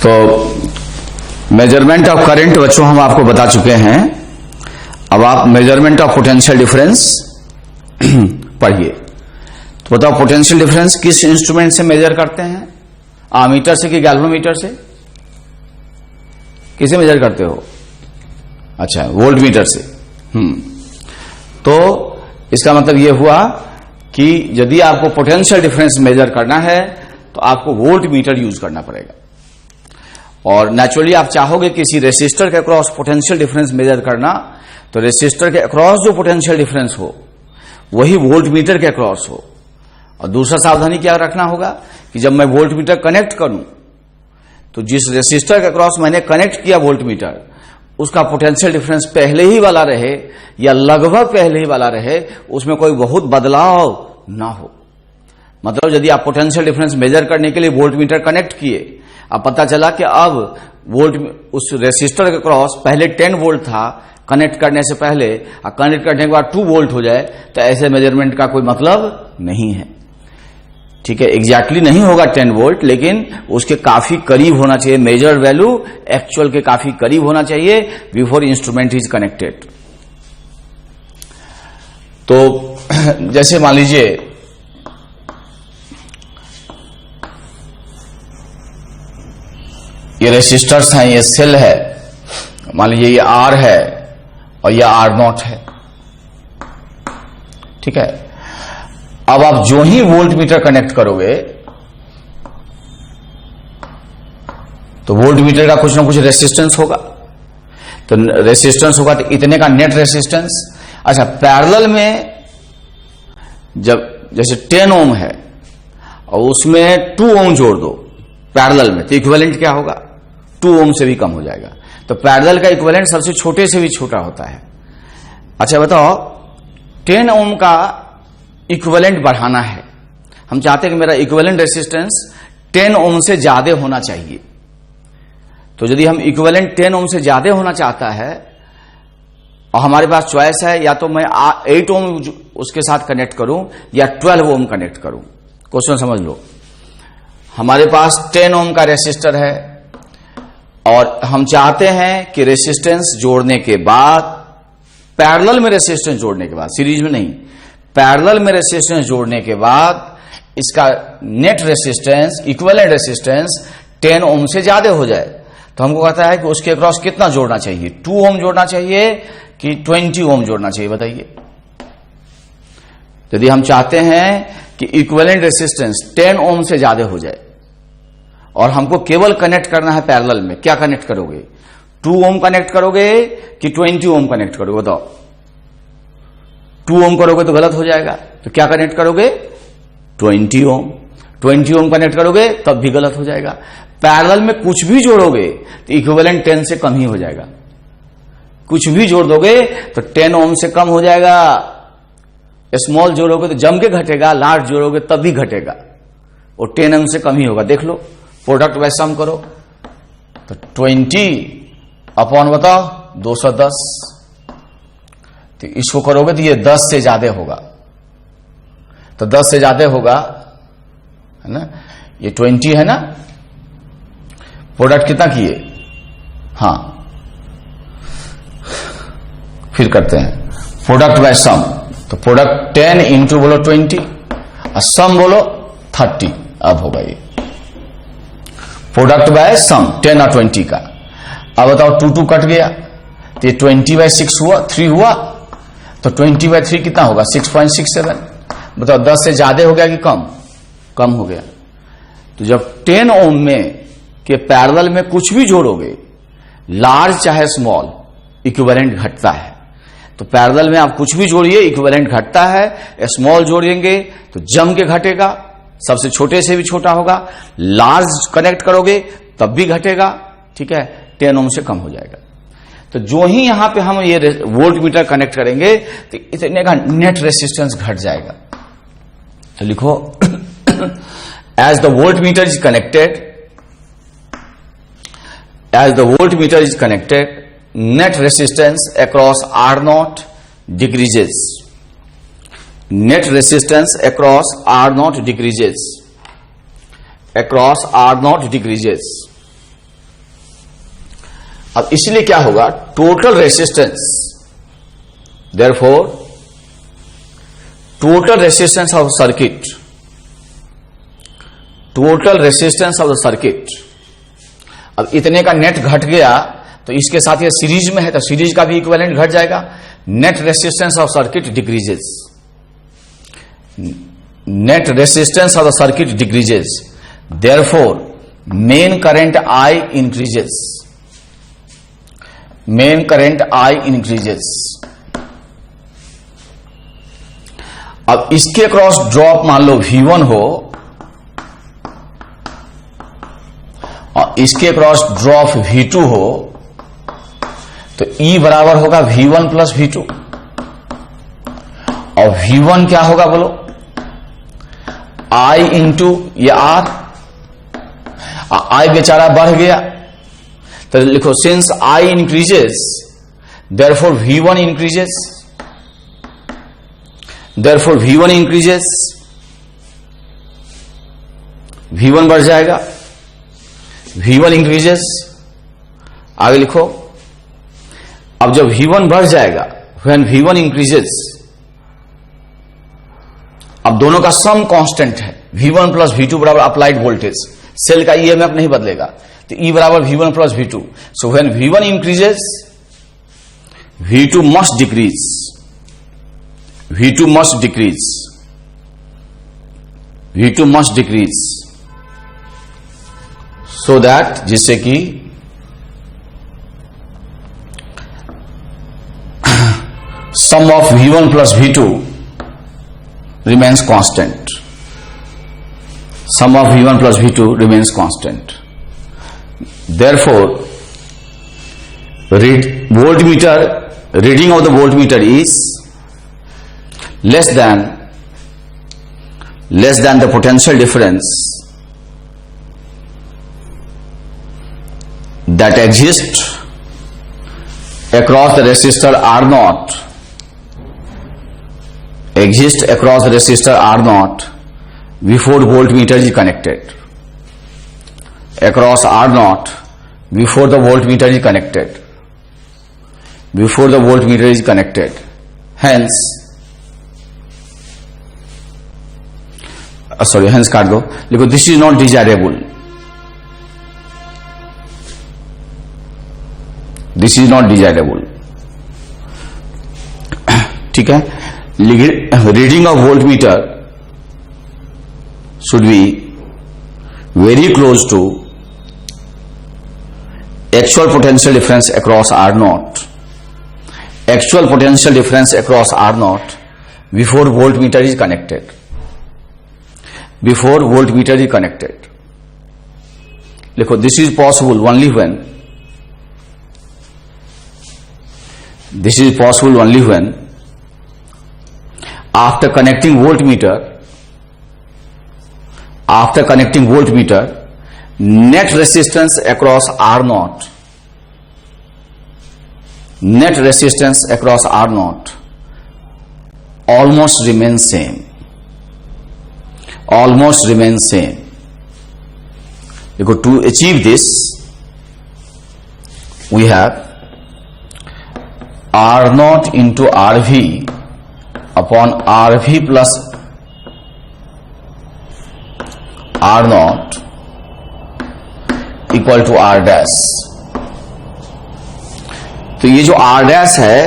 तो measurement of current बच्चों हम आपको बता चुके हैं। अब आप मेजरमेंट ऑफ पोटेंशियल डिफरेंस पढ़िए। तो बताओ पोटेंशियल डिफरेंस किस इंस्ट्रूमेंट से मेजर करते हैं? आमीटर से कि गैल्वेनोमीटर से? किसे मेजर करते हो? अच्छा, वोल्ट मीटर से। तो इसका मतलब यह हुआ कि यदि आपको पोटेंशियल डिफरेंस मेजर करना है तो आपको वोल्ट मीटर यूज करना पड़ेगा। और नेचुरली आप चाहोगे किसी रेसिस्टर के अक्रॉस पोटेंशियल डिफरेंस मेजर करना, तो रेसिस्टर के अक्रॉस जो पोटेंशियल डिफरेंस हो वही वोल्ट मीटर के अक्रॉस हो। और दूसरा सावधानी क्या रखना होगा कि जब मैं वोल्ट मीटर कनेक्ट करूं तो जिस रेसिस्टर के अक्रॉस मैंने कनेक्ट किया वोल्ट मीटर, उसका पोटेंशियल डिफरेंस पहले ही वाला रहे या लगभग पहले ही वाला रहे, उसमें कोई बहुत बदलाव ना हो। मतलब यदि आप पोटेंशियल डिफरेंस मेजर करने के लिए वोल्ट मीटर कनेक्ट किए, अब पता चला कि अब वोल्ट उस रेसिस्टर के क्रॉस पहले 10 वोल्ट था कनेक्ट करने से पहले, और कनेक्ट करने के बाद 2 वोल्ट हो जाए, तो ऐसे मेजरमेंट का कोई मतलब नहीं है। ठीक है, एग्जैक्टली नहीं होगा 10 वोल्ट, लेकिन उसके काफी करीब होना चाहिए। मेजर वैल्यू एक्चुअल के काफी करीब होना चाहिए बिफोर इंस्ट्रूमेंट इज कनेक्टेड। तो जैसे मान लीजिए ये रेसिस्टर्स हैं, ये सेल है, मान लीजिए ये R है और ये R0 है। ठीक है, अब आप जो ही वोल्ट मीटर कनेक्ट करोगे तो वोल्ट मीटर का कुछ ना कुछ रेसिस्टेंस होगा। तो रेसिस्टेंस होगा तो इतने का नेट रेसिस्टेंस। अच्छा, पैरेलल में जब जैसे 10 ओम है और उसमें 2 ओम जोड़ दो पैरेलल में, तो इक्विवेलेंट क्या होगा? 2 ओम से भी कम हो जाएगा। तो पैरेलल का इक्विवेलेंट सबसे छोटे से भी छोटा होता है। अच्छा बताओ, 10 ओम का इक्विवेलेंट बढ़ाना है, हम चाहते हैं कि मेरा इक्विवेलेंट रेसिस्टेंस 10 ओम से ज्यादा होना चाहिए। तो यदि हम इक्विवेलेंट 10 ओम से ज्यादा होना चाहता है और हमारे पास चॉइस है, या तो मैं 8 ओम उसके साथ कनेक्ट करूं या 12 ओम कनेक्ट करूं। क्वेश्चन समझ लो, हमारे पास 10 ओम का रेसिस्टर है और हम चाहते हैं कि रेसिस्टेंस जोड़ने के बाद, पैरेलल में रेसिस्टेंस जोड़ने के बाद, सीरीज में नहीं, पैरेलल में रेसिस्टेंस जोड़ने के बाद इसका नेट रेसिस्टेंस, इक्विवेलेंट रेसिस्टेंस 10 ओम से ज्यादा हो जाए। तो हमको कहता है कि उसके अक्रॉस कितना जोड़ना चाहिए? 2 ओम जोड़ना चाहिए कि 20 ओम जोड़ना चाहिए? बताइए। यदि हम चाहते हैं कि इक्विवेलेंट रेसिस्टेंस 10 ओम से ज्यादा हो जाए और हमको केवल कनेक्ट करना है पैरेलल में, क्या कनेक्ट करोगे? 2 ओम कनेक्ट करोगे कि 20 ओम कनेक्ट करोगे? बताओ। 2 ओम करोगे तो गलत हो जाएगा, तो क्या कनेक्ट करोगे? 20 ओम। 20 ओम कनेक्ट करोगे तब भी गलत हो जाएगा। पैरेलल में कुछ भी जोड़ोगे तो इक्विवेलेंट 10 से कम ही हो जाएगा। कुछ भी जोड़ दोगे तो 10 ओम से कम हो जाएगा। स्मॉल जोड़ोगे तो जम के घटेगा, लार्ज जोड़ोगे तब भी घटेगा, वो 10 ओम से कम ही होगा। देख लो, प्रोडक्ट वाइज सम करो तो 20 अपॉन बताओ 210, तो इसको करोगे तो ये 10 से ज्यादा होगा। तो 10 से ज्यादा होगा, है ना? ये 20 है ना? प्रोडक्ट कितना किए? हाँ, फिर करते हैं प्रोडक्ट बाय सम। तो प्रोडक्ट 10 इंटू बोलो 20 और सम बोलो 30। अब होगा ये प्रोडक्ट बाय सम 10 और 20 का। अब बताओ 2 कट गया तो ये 20/6 हुआ, 3 हुआ, तो 20/3 कितना होगा? 6.67। बताओ 10 से ज्यादा हो गया कि कम? कम हो गया। तो जब 10 ओम में के पैरेलल में कुछ भी जोड़ोगे, लार्ज चाहे स्मॉल, इक्विवेलेंट घटता है। तो पैरेलल में आप कुछ भी जोड़िए, इक्विवेलेंट घटता है। स्मॉल जोड़ेंगे तो जम के घटेगा, सबसे छोटे से भी छोटा होगा। लार्ज कनेक्ट करोगे तब भी घटेगा। ठीक है, 10 ओम से कम हो जाएगा। तो जो ही यहां पे हम ये वोल्ट मीटर कनेक्ट करेंगे तो इतने का नेट रेसिस्टेंस घट जाएगा। तो लिखो as the volt meter is connected, as the voltmeter is connected, net resistance across R0 decreases. Net resistance across R0 decreases. Across R0 decreases. अब इसलिए क्या होगा, total resistance, therefore total resistance of circuit, total resistance of the circuit, अब इतने का net घट गया तो इसके साथ ये सीरीज में है तो सीरीज का भी इक्विवेलेंट घट जाएगा, net resistance of circuit decreases, net resistance of the circuit decreases, therefore main current I increases, main current I increases. अब इसके क्रॉस ड्रॉप मान लो V1 हो और इसके क्रॉस ड्रॉप V2 हो तो E बराबर होगा V1 प्लस V2, और V1 क्या होगा बोलो, I इंटू ये R, I बेचारा बढ़ गया तो लिखो since I increases therefore V1 increases, therefore V1 increases, V1 बढ़ जाएगा, V1 इंक्रीजेस। आगे लिखो, अब जब V1 बढ़ जाएगा, when V1 इंक्रीजेस, अब दोनों का सम कांस्टेंट है, V1 प्लस V2 बराबर अप्लाइड वोल्टेज, सेल का ईएमएफ नहीं बदलेगा, तो E बराबर V1 plus V2, so when V1 increases V2 must decrease, V2 must decrease, V2 must decrease, so that जिससे कि sum of V1 plus V2 remains constant, sum of V1 plus V2 remains constant, therefore voltmeter reading of the voltmeter is less than the potential difference that exists across the resistor R0, exists across the resistor R0 before voltmeter is connected, across R0 before the voltmeter is connected, before the voltmeter is connected, hence hence काट दो, लिखो this is not desirable, this is not desirable, ठीक है। Reading of voltmeter should be very close to actual potential difference across R0, actual potential difference across R0 before voltmeter is connected, before voltmeter is connected। देखो this is possible only when, this is possible only when after connecting voltmeter, net resistance across R0, net resistance across R0 almost remains same, almost remains same। Because to achieve this we have R0 into RV upon RV plus R0 equal to R dash. तो ये जो R dash है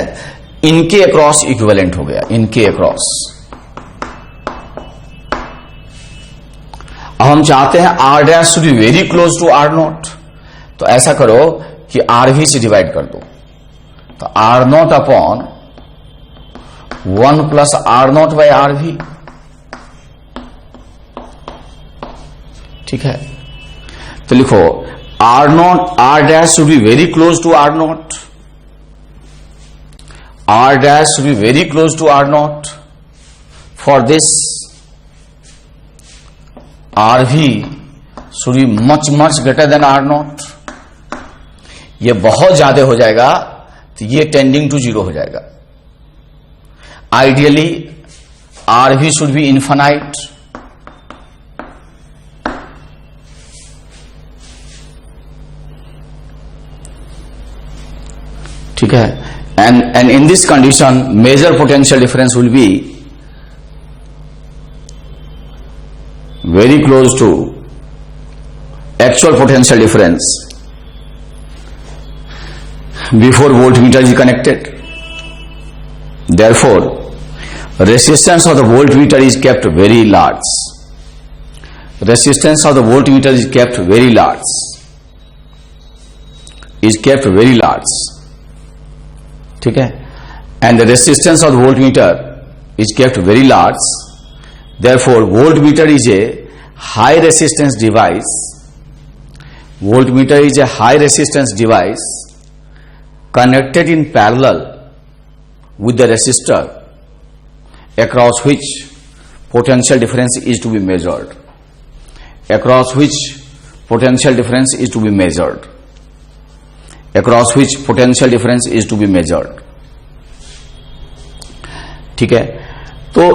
इनके across equivalent हो गया, इनके across. अब हम चाहते हैं R dash to be very close to R0, तो ऐसा करो कि RV से डिवाइड कर दो, तो R0 upon 1 plus R0 bye RV, ठीक है। तो लिखो R dash should be very close to R0, R dash should be very close to R0, for this RV should be much much greater than R0। ये बहुत ज्यादा हो जाएगा तो ये टेंडिंग टू 0 हो जाएगा। Ideally RV should be infinite, ठीक है, and in this condition measure potential difference will be very close to actual potential difference before voltmeter is connected. Therefore, resistance of the voltmeter is kept very large. Resistance of the voltmeter is kept very large. Is kept very large. ठीक है, and the resistance of the voltmeter is kept very large. Therefore, voltmeter is a high resistance device. Voltmeter is a high resistance device connected in parallel with the resistor across which potential difference is to be measured. Across which potential difference is to be measured. Across which potential difference is to be measured. ठीक है, तो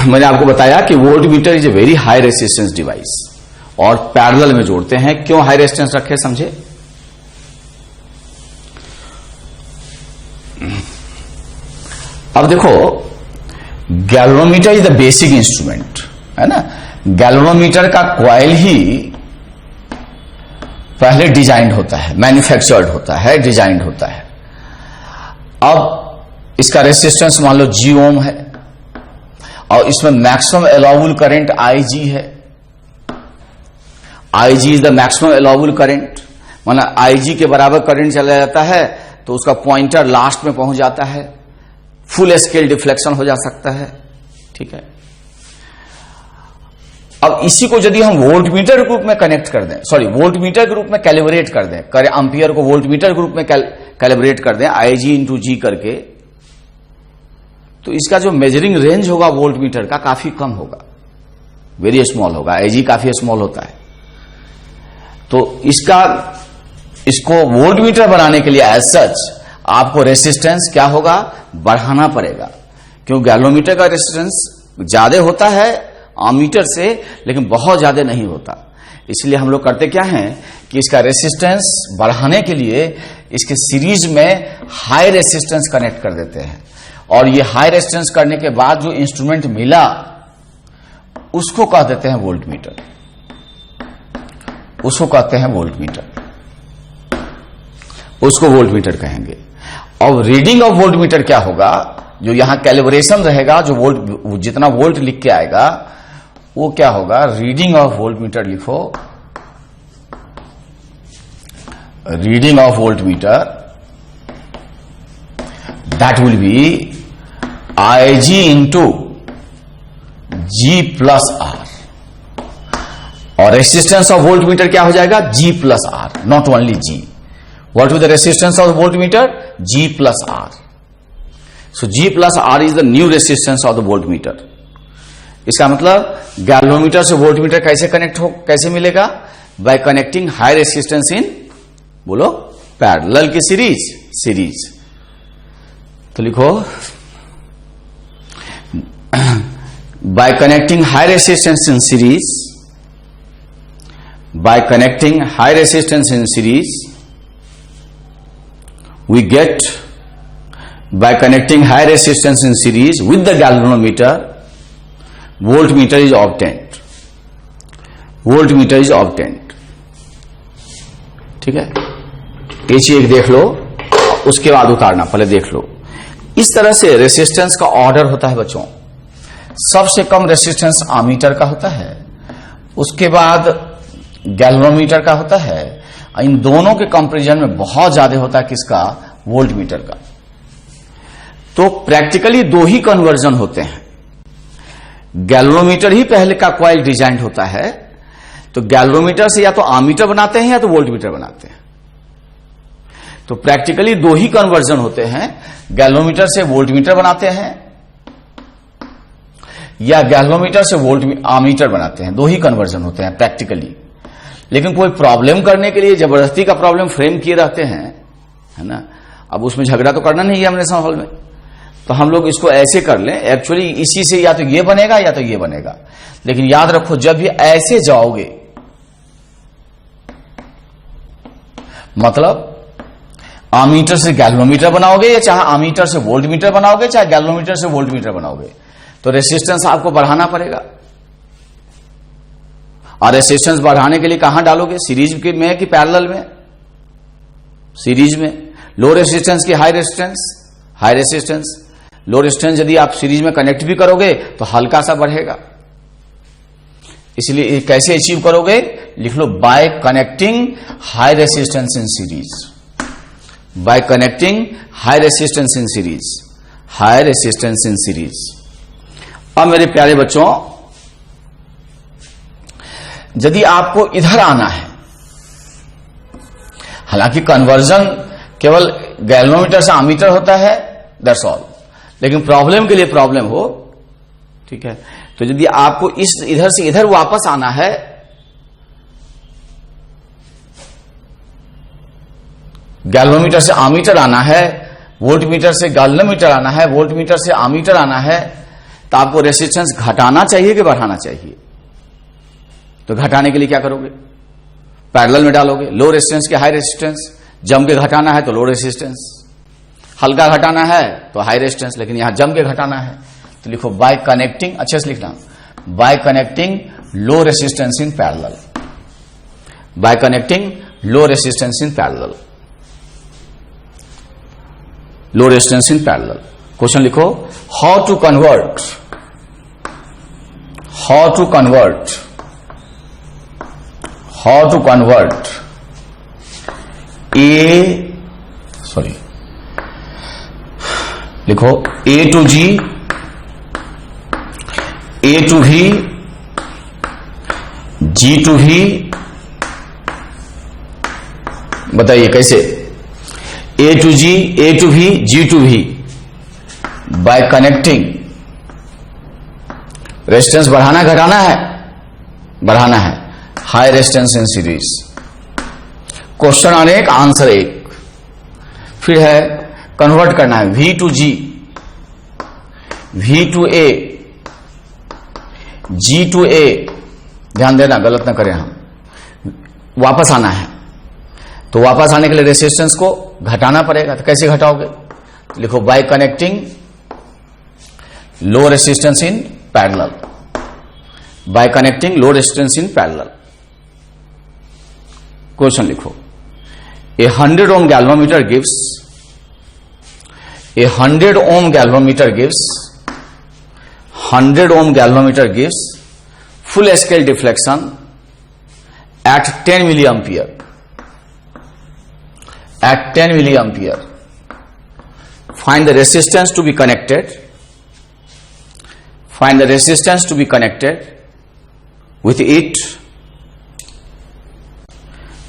मैंने आपको बताया कि voltmeter is a very high resistance device और parallel में जोड़ते हैं। क्यों हाई रेसिस्टेंस रखे समझे? अब देखो, galvanometer is the basic instrument, है ना। गैल्वेनोमीटर का कॉइल ही पहले डिजाइंड होता है, मैन्युफैक्चर्ड होता है, डिजाइंड होता है। अब इसका रेसिस्टेंस मान लो जी ओम है और इसमें मैक्सिमम अलाउबल करंट आईजी है। IG is the maximum allowable current, माना आईजी के बराबर करंट चला जाता है तो उसका पॉइंटर लास्ट में पहुंच जाता है, फुल स्केल डिफ्लेक्शन हो जा सकता है। ठीक है, अब इसी को यदि हम वोल्टमीटर के रूप में कनेक्ट कर दें, सॉरी वोल्टमीटर के रूप में कैलिब्रेट कर दें, करे एम्पियर को वोल्टमीटर के रूप में कैलिब्रेट कर दें आईजी इंटू जी करके, तो इसका जो मेजरिंग रेंज होगा वोल्टमीटर का काफी कम होगा, वेरी स्मॉल होगा। आईजी काफी स्मॉल होता है, तो इसको वोल्टमीटर बनाने के लिए एज सच आपको रेसिस्टेंस क्या होगा, बढ़ाना पड़ेगा, क्योंकि गैल्वेनोमीटर का रेसिस्टेंस ज्यादा होता है अमीटर से, लेकिन बहुत ज्यादा नहीं होता। इसलिए हम लोग करते क्या हैं कि इसका रेसिस्टेंस बढ़ाने के लिए इसके सीरीज में हाई रेसिस्टेंस कनेक्ट कर देते हैं, और ये हाई रेसिस्टेंस करने के बाद जो इंस्ट्रूमेंट मिला उसको कह देते हैं वोल्टमीटर, उसको कहते हैं वोल्टमीटर, उसको वोल्टमीटर कहेंगे। और रीडिंग ऑफ वोल्टमीटर क्या होगा, जो यहां कैलिब्रेशन रहेगा, जो वोल्ट जितना वोल्ट लिख के आएगा वो क्या होगा, रीडिंग ऑफ वोल्टमीटर लिखो, reading of voltmeter that will be I G into G plus R, और रेसिस्टेंस ऑफ वोल्टमीटर क्या हो जाएगा, G plus R, not only G. What is the resistance of the voltmeter? G plus R. So G plus R is the new resistance of the voltmeter. इसका मतलब galvanometer से voltmeter कैसे मिलेगा? By connecting high resistance in, बोलो, parallel की series. तो लिखो, by connecting high resistance in series, by connecting high resistance in series, we get, by connecting high resistance in series with the galvanometer, voltmeter is obtained. Voltmeter is obtained. ठीक है, ये चीज देख लो, उसके बाद उतारना, पहले देख लो। इस तरह से रेसिस्टेंस का ऑर्डर होता है बच्चों। सबसे कम रेसिस्टेंस आमीटर का होता है, उसके बाद गैल्वेनोमीटर का होता है, इन दोनों के कंपैरिजन में बहुत ज्यादा होता है किसका, वोल्टमीटर का। तो प्रैक्टिकली दो ही कन्वर्जन होते हैं, गैल्वेनोमीटर ही पहले का कॉइल डिजाइन होता है, तो गैल्वेनोमीटर से या तो आमीटर बनाते हैं या तो वोल्टमीटर बनाते हैं। तो प्रैक्टिकली दो ही कन्वर्जन होते हैं, गैल्वेनोमीटर से वोल्टमीटर बनाते हैं या गैल्वेनोमीटर से आमीटर बनाते हैं, दो ही कन्वर्जन होते हैं प्रैक्टिकली। लेकिन कोई प्रॉब्लम करने के लिए जबरदस्ती का प्रॉब्लम फ्रेम किए रहते हैं, है ना। अब उसमें झगड़ा तो करना नहीं है हमने हॉल में, तो हम लोग इसको ऐसे कर लें, एक्चुअली इसी से या तो ये बनेगा या तो ये बनेगा। लेकिन याद रखो, जब भी ऐसे जाओगे, मतलब आमीटर से गैल्वेनोमीटर बनाओगे या चाहे आमीटर से वोल्टमीटर बनाओगे, चाहे गैल्वेनोमीटर से वोल्टमीटर बनाओगे, तो रेसिस्टेंस आपको बढ़ाना पड़ेगा। और रेसिस्टेंस बढ़ाने के लिए कहां डालोगे, सीरीज में कि पैरेलल में? सीरीज में। लो रेसिस्टेंस की हाई रेसिस्टेंस, हाई रेसिस्टेंस, लो रेसिस्टेंस यदि आप सीरीज में कनेक्ट भी करोगे तो हल्का सा बढ़ेगा। इसलिए कैसे अचीव करोगे, लिख लो by connecting high resistance in series, by connecting high resistance in series, high resistance in series. अब मेरे प्यारे बच्चों, यदि आपको इधर आना है, हालांकि कन्वर्जन केवल गैल्वेनोमीटर से अमीटर होता है, दैट्स ऑल, लेकिन प्रॉब्लम के लिए प्रॉब्लम हो, ठीक है, तो यदि आपको इस इधर से इधर वापस आना है, गैल्वेनोमीटर से अमीटर आना है, वोल्टमीटर से गैल्वेनोमीटर आना है, वोल्टमीटर से अमीटर आना है, तो आपको रेसिस्टेंस घटाना चाहिए कि बढ़ाना चाहिए? तो घटाने के लिए क्या करोगे, पैरेलल में डालोगे। लो रेसिस्टेंस के हाई रेसिस्टेंस, जम के घटाना है तो लो रेसिस्टेंस, हल्का घटाना है तो हाई रेसिस्टेंस, लेकिन यहां जम के घटाना है तो लिखो बाय कनेक्टिंग, अच्छे से लिखना, by connecting low resistance in parallel, by connecting low resistance in parallel, low resistance in parallel. Question लिखो, how to convert, how to convert, how to convert लिखो A to G, A to V, G to V, बताइए कैसे? A to G, A to V, G to V, bye connecting. Resistance बढ़ाना घटाना है? बढ़ाना है, high resistance in series. Question अनेक, answer एक। फिर है कन्वर्ट करना है V to G, V to A, G to A, ध्यान देना गलत ना करें हम। वापस आना है तो वापस आने के लिए रेसिस्टेंस को घटाना पड़ेगा, तो कैसे घटाओगे? लिखो bye connecting low resistance in parallel, by connecting low resistance in parallel. Question लिखो, a 100 ohm galvanometer gives, a 100 ohm galvanometer gives, 100 ohm galvanometer gives full scale deflection at 10 milliampere, at 10 milliampere. Find the resistance to be connected, find the resistance to be connected with it,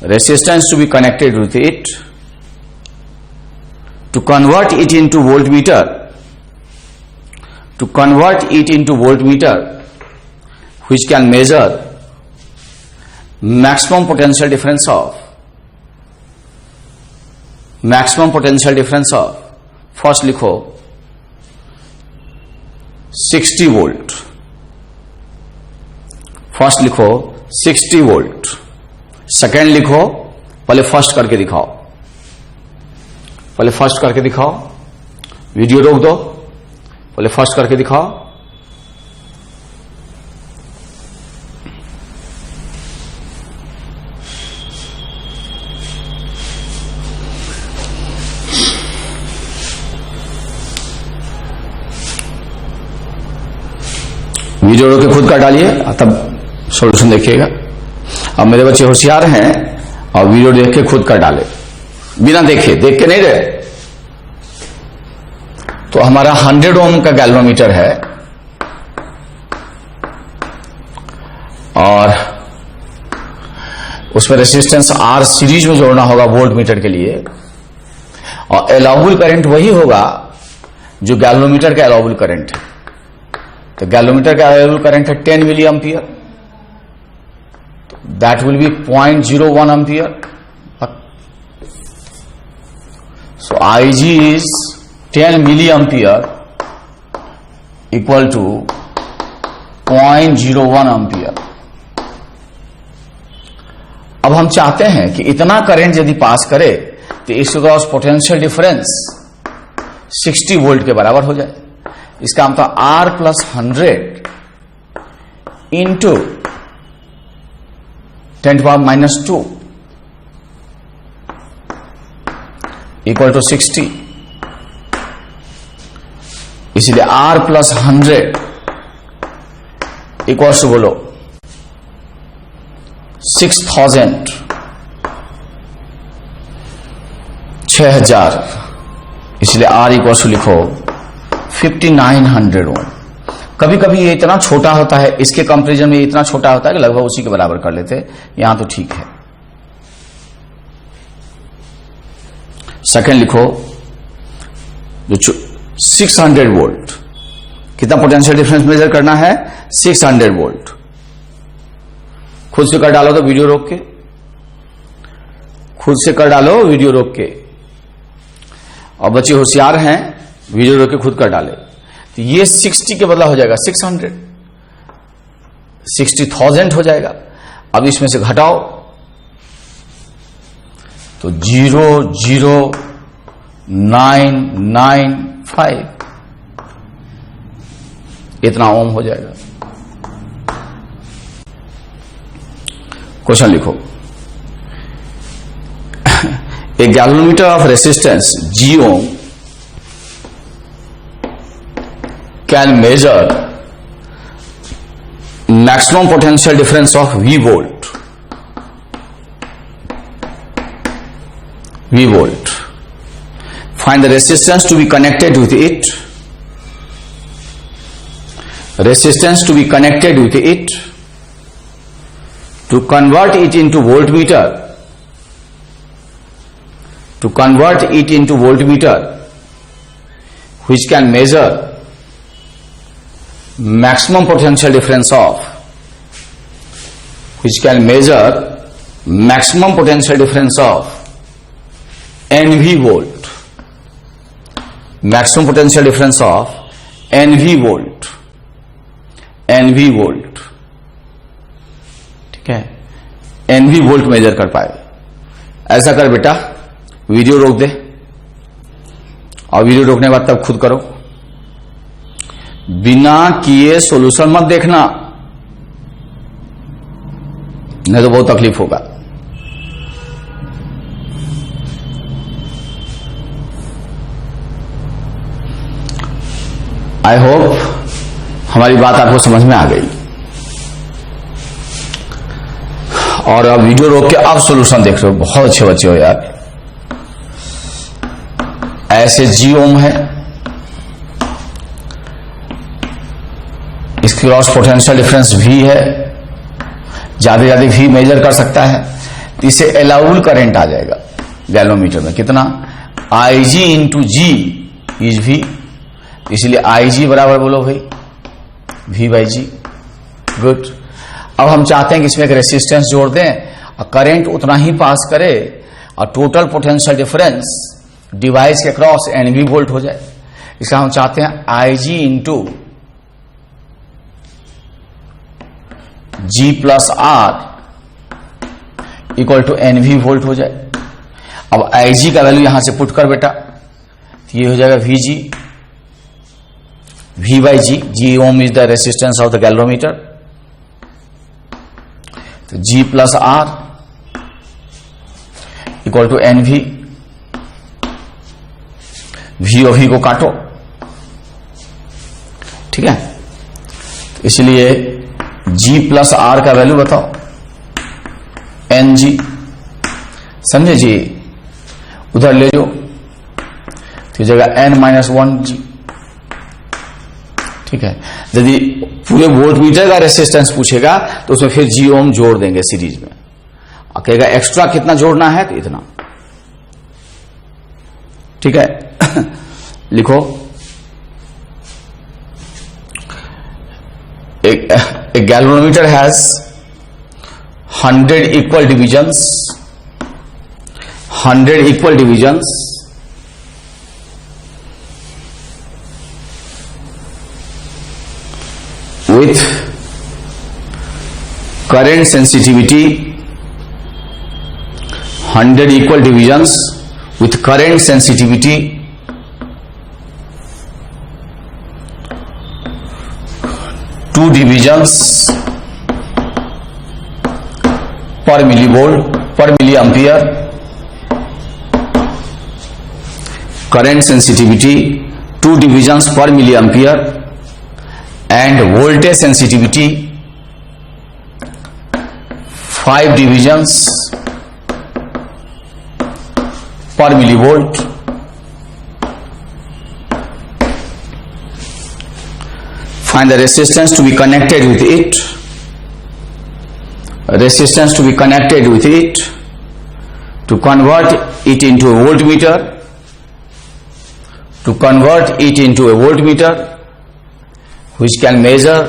resistance to be connected with it, to convert it into voltmeter, to convert it into voltmeter which can measure maximum potential difference of, maximum potential difference of, first लिखो 60 volt, first लिखो 60 volt, second लिखो, पहले first करके दिखाओ, पहले first करके दिखाओ, video रोक दो, पहले फर्स्ट करके दिखाओ। वीडियो रोक के खुद का डालिए, तब सॉल्यूशन देखिएगा। अब मेरे बच्चे होशियार हैं और वीडियो देख के खुद का डाले, बिना देखे, देख के नहीं रहे। तो हमारा 100 ओम का गैल्वेनोमीटर है और उसमें रेसिस्टेंस R सीरीज में जोड़ना होगा वोल्ट मीटर के लिए, और अलाउबल करंट वही होगा जो गैल्वेनोमीटर का अलाउबल करंट है। तो गैल्वेनोमीटर का अलाउबल करंट है 10 milli ampere, that will be 0.01 ampere. So Ig is 10 milliampere equal to 0.01 ampere. अब हम चाहते हैं कि इतना करंट यदि पास करे तो इसके क्रॉस पोटेंशियल डिफरेंस 60 वोल्ट के बराबर हो जाए। इसका मतलब R plus 100 into 10⁻⁻² equal to 60। इसलिए R प्लस 100 इक्वल टू बोलो 6000 6000। इसलिए R इक्वल टू लिखो 5900 ओम। कभी कभी ये इतना छोटा होता है, इसके कंपैरिजन में इतना छोटा होता है कि लगभग उसी के बराबर कर लेते हैं। यहां तो ठीक है। सेकंड लिखो जो 600 वोल्ट, कितना पोटेंशियल डिफरेंस मेजर करना है? 600 वोल्ट। खुद से कर डालो तो वीडियो रोक के, खुद से कर डालो वीडियो रोक के। और बच्चे होशियार हैं, वीडियो रोक के खुद कर डाले। तो ये 60 के बदला हो जाएगा 600, 60,000 हो जाएगा। अब इसमें से घटाओ तो 00995 इतना ओम हो जाएगा। क्वेश्चन लिखो, a galvanometer of resistance G ohm can measure maximum potential difference of V volt. Find the resistance to be connected with it. Resistance to be connected with it. To convert it into voltmeter. To convert it into voltmeter, which can measure maximum potential difference of, NV volt, maximum potential difference of NV volt, ठीक है, NV volt major कर पाए। ऐसा कर बेटा, video रोक दे और video रोकने के बाद तब खुद करो, बिना किए सॉल्यूशन मत देखना, नहीं तो बहुत तकलीफ होगा। आई होप हमारी बात आपको समझ में आ गई। और अब वीडियो रोक के अब सॉल्यूशन देख रहे हो, बहुत अच्छे बच्चे हो यार। ऐसे जी ओम है, इसकी क्रॉस पोटेंशियल डिफरेंस V है, ज्यादा ज्यादा V मेजर कर सकता है, तो इसे अलाउड करंट आ जाएगा गैल्वेनोमीटर में। कितना? IG into G is V, इसलिए IG बराबर बोलो भाई V बाई G। गुड। अब हम चाहते हैं कि इसमें एक रेसिस्टेंस जोड़ दें और करंट उतना ही पास करे और टोटल पोटेंशियल डिफरेंस डिवाइस के क्रॉस NV वोल्ट हो जाए। इसका हम चाहते हैं IG into G plus R equal to NV volt हो जाए। अब IG का वैल्यू यहां से पुट कर बेटा, तो ये हो जाएगा VG, V by G। G ohm is the resistance of the galvanometer, तो G plus R equal to NV। V और V को काटो, ठीक है, तो इसलिए G प्लस R का वैल्यू बताओ, NG। समझे जी? उधर ले जाओ तो जगह N-1G, ठीक है। यदि पूरे वोल्टमीटर का रेसिस्टेंस पूछेगा तो उसमें फिर G ओम जोड़ देंगे सीरीज में, और कहेगा एक्स्ट्रा कितना जोड़ना है, तो इतना, ठीक है। लिखो, एक galvanometer has 100 equal divisions, 100 equal divisions with current sensitivity, 100 equal divisions with current sensitivity two divisions per millivolt per milliampere, current sensitivity 2 divisions per milliampere and voltage sensitivity 5 divisions per millivolt. Find the resistance to be connected with it. Resistance to be connected with it to convert it into a voltmeter. To convert it into a voltmeter which can measure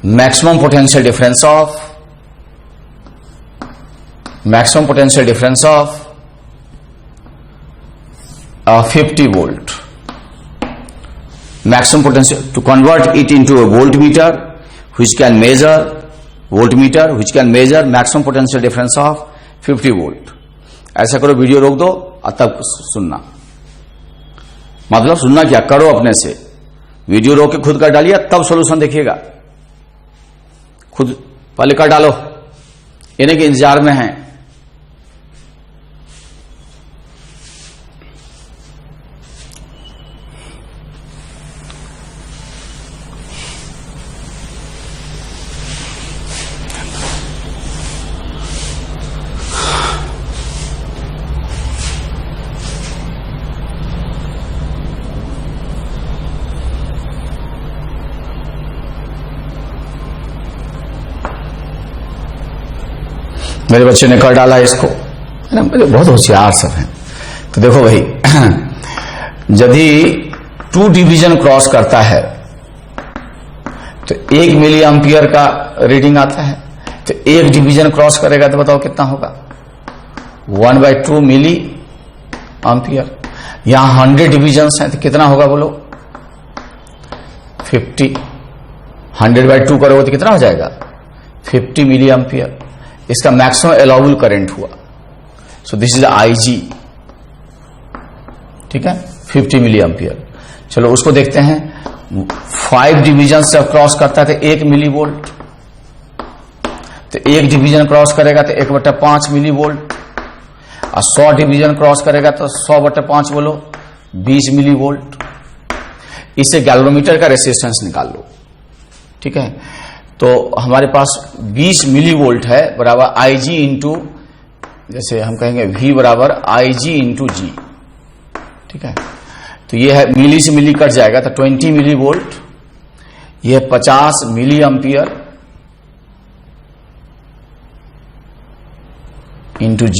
maximum potential difference of 50 volt. Maximum potential to convert it into a voltmeter which can measure maximum potential difference of 50 volt. ऐसा करो, video रोक दो और तब सुनना. मतलब सुनना क्या, करो अपने से, वीडियो रोक के खुद कर डालिए तब सॉल्यूशन देखिएगा. खुद पहले कर डालो, यानी कि इंतजार में है. मेरे बच्चे ने कर डाला इसको, मेरे बहुत होशियार सब हैं. तो देखो भाई, यदि 2 डिवीजन क्रॉस करता है तो 1 मिली एम्पियर का रीडिंग आता है. तो 1 डिवीजन क्रॉस करेगा तो बताओ कितना होगा, 1/2 मिली एम्पियर. यहां 100 डिवीजन हैं तो कितना होगा बोलो, 50. 100/2 करोगे तो कितना हो जाएगा, 50 मिली एम्पियर. इसका मैक्सिमम अलाउबल करंट हुआ. So this is IG. ठीक है, 50 मिली एम्पियर. चलो उसको देखते हैं. 5 डिवीजन से क्रॉस करता है तो 1 मिली वोल्ट. तो 1 डिवीजन क्रॉस करेगा तो 1/5 मिली वोल्ट. और 100 डिवीजन क्रॉस करेगा तो 100/5 बोलो 20 मिली वोल्ट. इससे गैल्वेनोमीटर का रेसिस्टेंस निकाल लो. ठीक है, तो हमारे पास 20 मिली वोल्ट है बराबर IG इंटू, जैसे हम कहेंगे V बराबर IG इंटू G. ठीक है, तो ये है मिली से मिली कट जाएगा तो 20 मिली वोल्ट. ये 50 मिली एम्पियर इंटू G.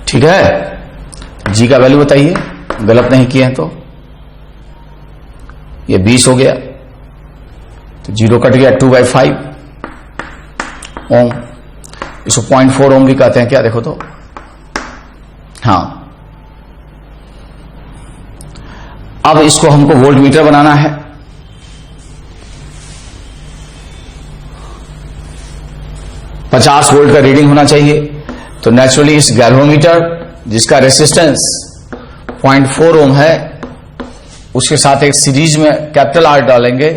ठीक है, G का वैल्यू बताइए, गलत नहीं किए हैं तो. ये 20 हो गया तो 0 कट गया, 2/5 ओम. इसको 0.4 ओम भी कहते हैं क्या, देखो तो. हाँ, अब इसको हमको वोल्ट मीटर बनाना है. $50 वोल्ट का रीडिंग होना चाहिए. तो नेचुरली इस गैल्वेनोमीटर जिसका रेसिस्टेंस 0.4 ओम है उसके साथ एक सीरीज में कैपिटल R डालेंगे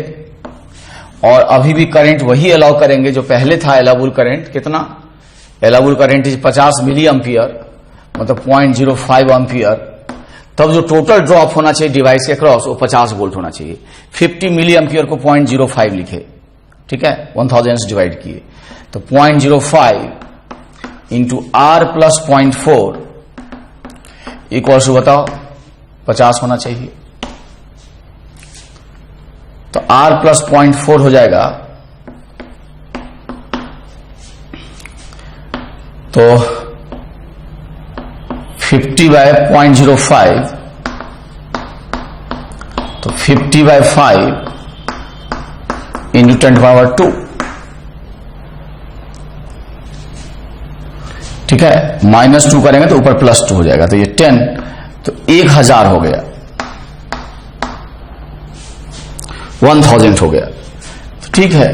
और अभी भी करंट वही अलाउ करेंगे जो पहले था. अलाउबल करंट कितना, allowable current is 50 milli ampere, मतलब 0.05 एम्पियर. तब जो टोटल ड्रॉप होना चाहिए डिवाइस के क्रॉस वो 50 वोल्ट होना चाहिए. 50 मिली एम्पियर को 0.05 लिखे. ठीक है, 1000 से डिवाइड किए तो 0.05 into R plus 0.4 equals to बताओ 50 होना चाहिए. तो R प्लस 0.4 हो जाएगा तो 50/0.05 तो 50/5 इंटू 10⁻². ठीक है, -2 करेंगे तो ऊपर +2 हो जाएगा. तो ये 10 तो 1000 हो गया, 1000 हो गया. तो ठीक है,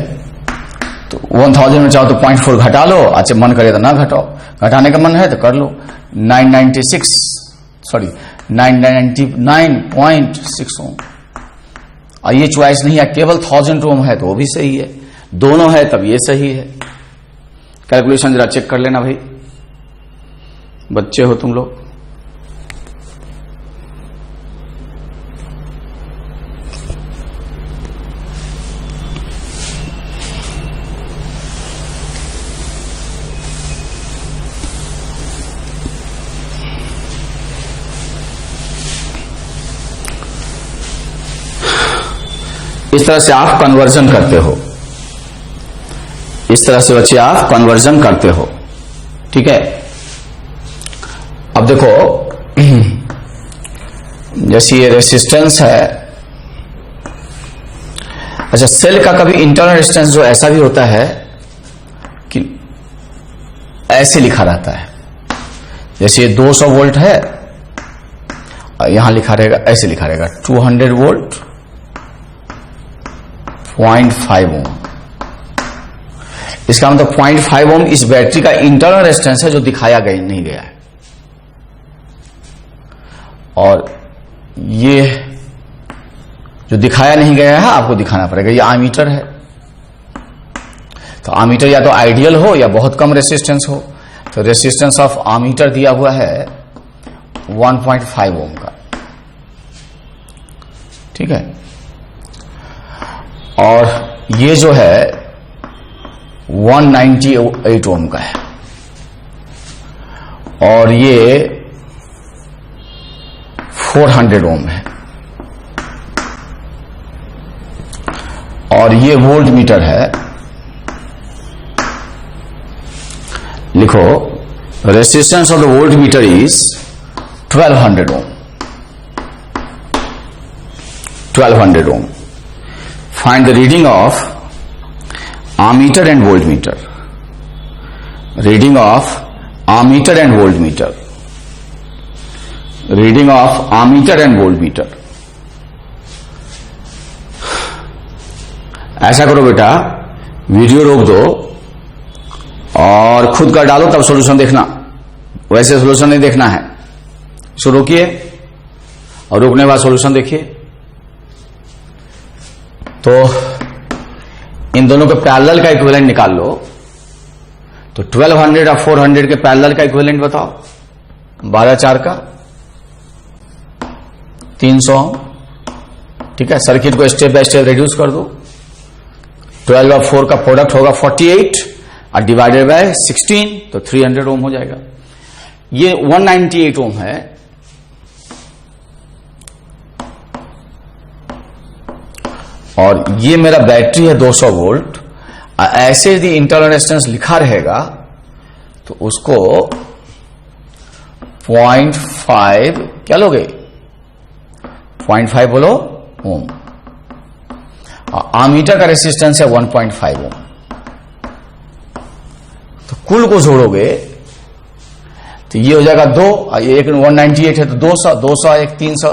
तो 1000 में चाहो तो 0.4 घटा लो, अच्छा मन करे तो ना घटाओ, घटाने का मन है तो कर लो। 999.6 ओम। और ये चॉइस नहीं है, केवल 1000 ओम है तो वो भी सही है, दोनों है तब ये सही है। कैलकुलेशन जरा चेक कर लेना भाई, बच्चे हो तुम लोग। इस तरह से आप कन्वर्जन करते हो, इस तरह से बच्चे आप कन्वर्जन करते हो, ठीक है। अब देखो जैसे ये रेसिस्टेंस है, अच्छा सेल का कभी इंटरनल रेजिस्टेंस जो ऐसा भी होता है कि ऐसे लिखा रहता है, जैसे ये 200 वोल्ट है, यहां लिखा रहेगा, ऐसे लिखा रहेगा 200 वोल्ट 0.5 ओम। इसका मतलब 0.5 ओम इस बैटरी का इंटरनल रेजिस्टेंस है जो दिखाया गया नहीं गया है। और ये जो दिखाया नहीं गया है आपको दिखाना पड़ेगा, ये आमीटर है। तो आमीटर या तो आइडियल हो या बहुत कम रेजिस्टेंस हो। तो रेजिस्टेंस ऑफ आमीटर दिया हुआ है 1.5 ओम का, ठीक है। और ये जो है 198 ओम का है, और ये 400 ओम है, और ये वोल्ट मीटर है। लिखो resistance of the volt meter is 1200 ohm, 1200 ohm. Find the reading of ammeter and voltmeter. Reading of ammeter and voltmeter. Reading of ammeter and voltmeter. ऐसा करो बेटा, वीडियो रोक दो और खुद कर डालो, तब सॉल्यूशन देखना। वैसे सॉल्यूशन नहीं देखना है, इसको रोकिए और रोकने के बाद सॉल्यूशन देखिए। तो इन दोनों के पैरेलल का इक्विवेलेंट निकाल लो। तो 1200 और 400 के पैरेलल का इक्विवेलेंट बताओ। 12×4 का 300, ठीक है। सर्किट को स्टेप बाय स्टेप रिड्यूस कर दो। 12 और 4 का प्रोडक्ट होगा 48 और डिवाइडेड बाय 16 तो 300 ओम हो जाएगा। ये 198 ओम है, और ये मेरा बैटरी है 200 वोल्ट। ऐसे यदि इंटरनल रेजिस्टेंस लिखा रहेगा तो उसको 0.5 क्या लोगे, 0.5 बोलो ओम। आमीटर का रेजिस्टेंस है 1.5 ओम। तो कुल को जोड़ोगे तो ये हो जाएगा 2, एक 198 है तो 200, 200 एक 300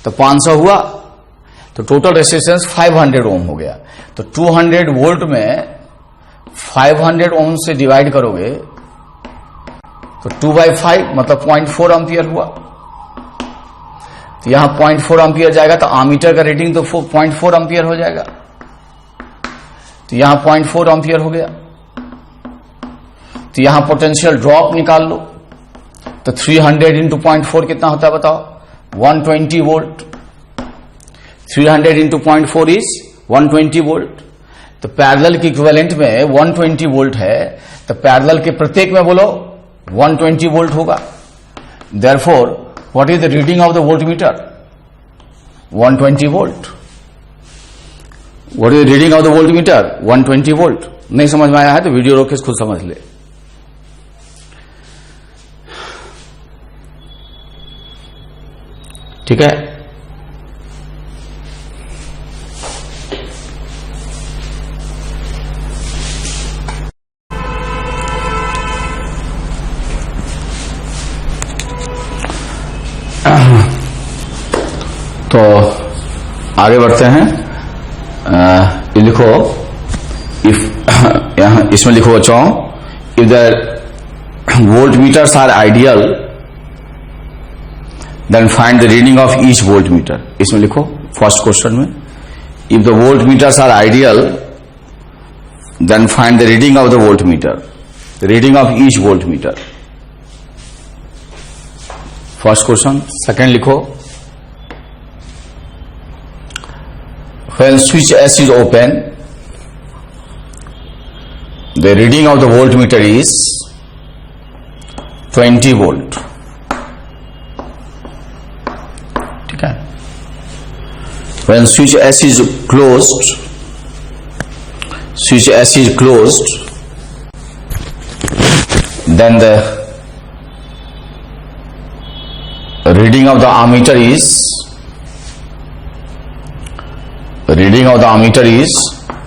तो 500 हुआ। तो टोटल रेजिस्टेंस 500 ओम हो गया। तो 200 वोल्ट में 500 ओम से डिवाइड करोगे तो 2/5 मतलब 0.4 एम्पियर हुआ। तो यहां 0.4 एम्पियर जाएगा तो आमीटर का रीडिंग तो 0.4 एम्पियर हो जाएगा। तो यहां 0.4 एम्पियर हो गया। तो यहां पोटेंशियल ड्रॉप निकाल लो। तो 300 इंटू 0.4 कितना होता है बताओ, 120 वोल्ट। 300 into 0.4 is 120 volt. तो पैरेलल की इक्विवेलेंट में 120 वोल्ट है, तो पैरेलल के प्रत्येक में बोलो 120 वोल्ट होगा। Therefore what is the reading of the voltmeter, 120 volt. What is the reading of the voltmeter, 120 volt. नहीं समझ में आया है तो वीडियो रोक के खुद समझ ले। ठीक है। तो आगे बढ़ते हैं। ये लिखो इफ यहां इसमें लिखो बच्चों, if the volt meters are ideal then find the reading of each volt meter. इसमें लिखो फर्स्ट क्वेश्चन में, if the volt meters are ideal then find the reading of the volt meter, reading of each volt meter. First question. Second लिखो, when switch S is open, the reading of the voltmeter is 20 volt। ठीक है। When switch S is closed, switch S is closed, then the reading of the ammeter is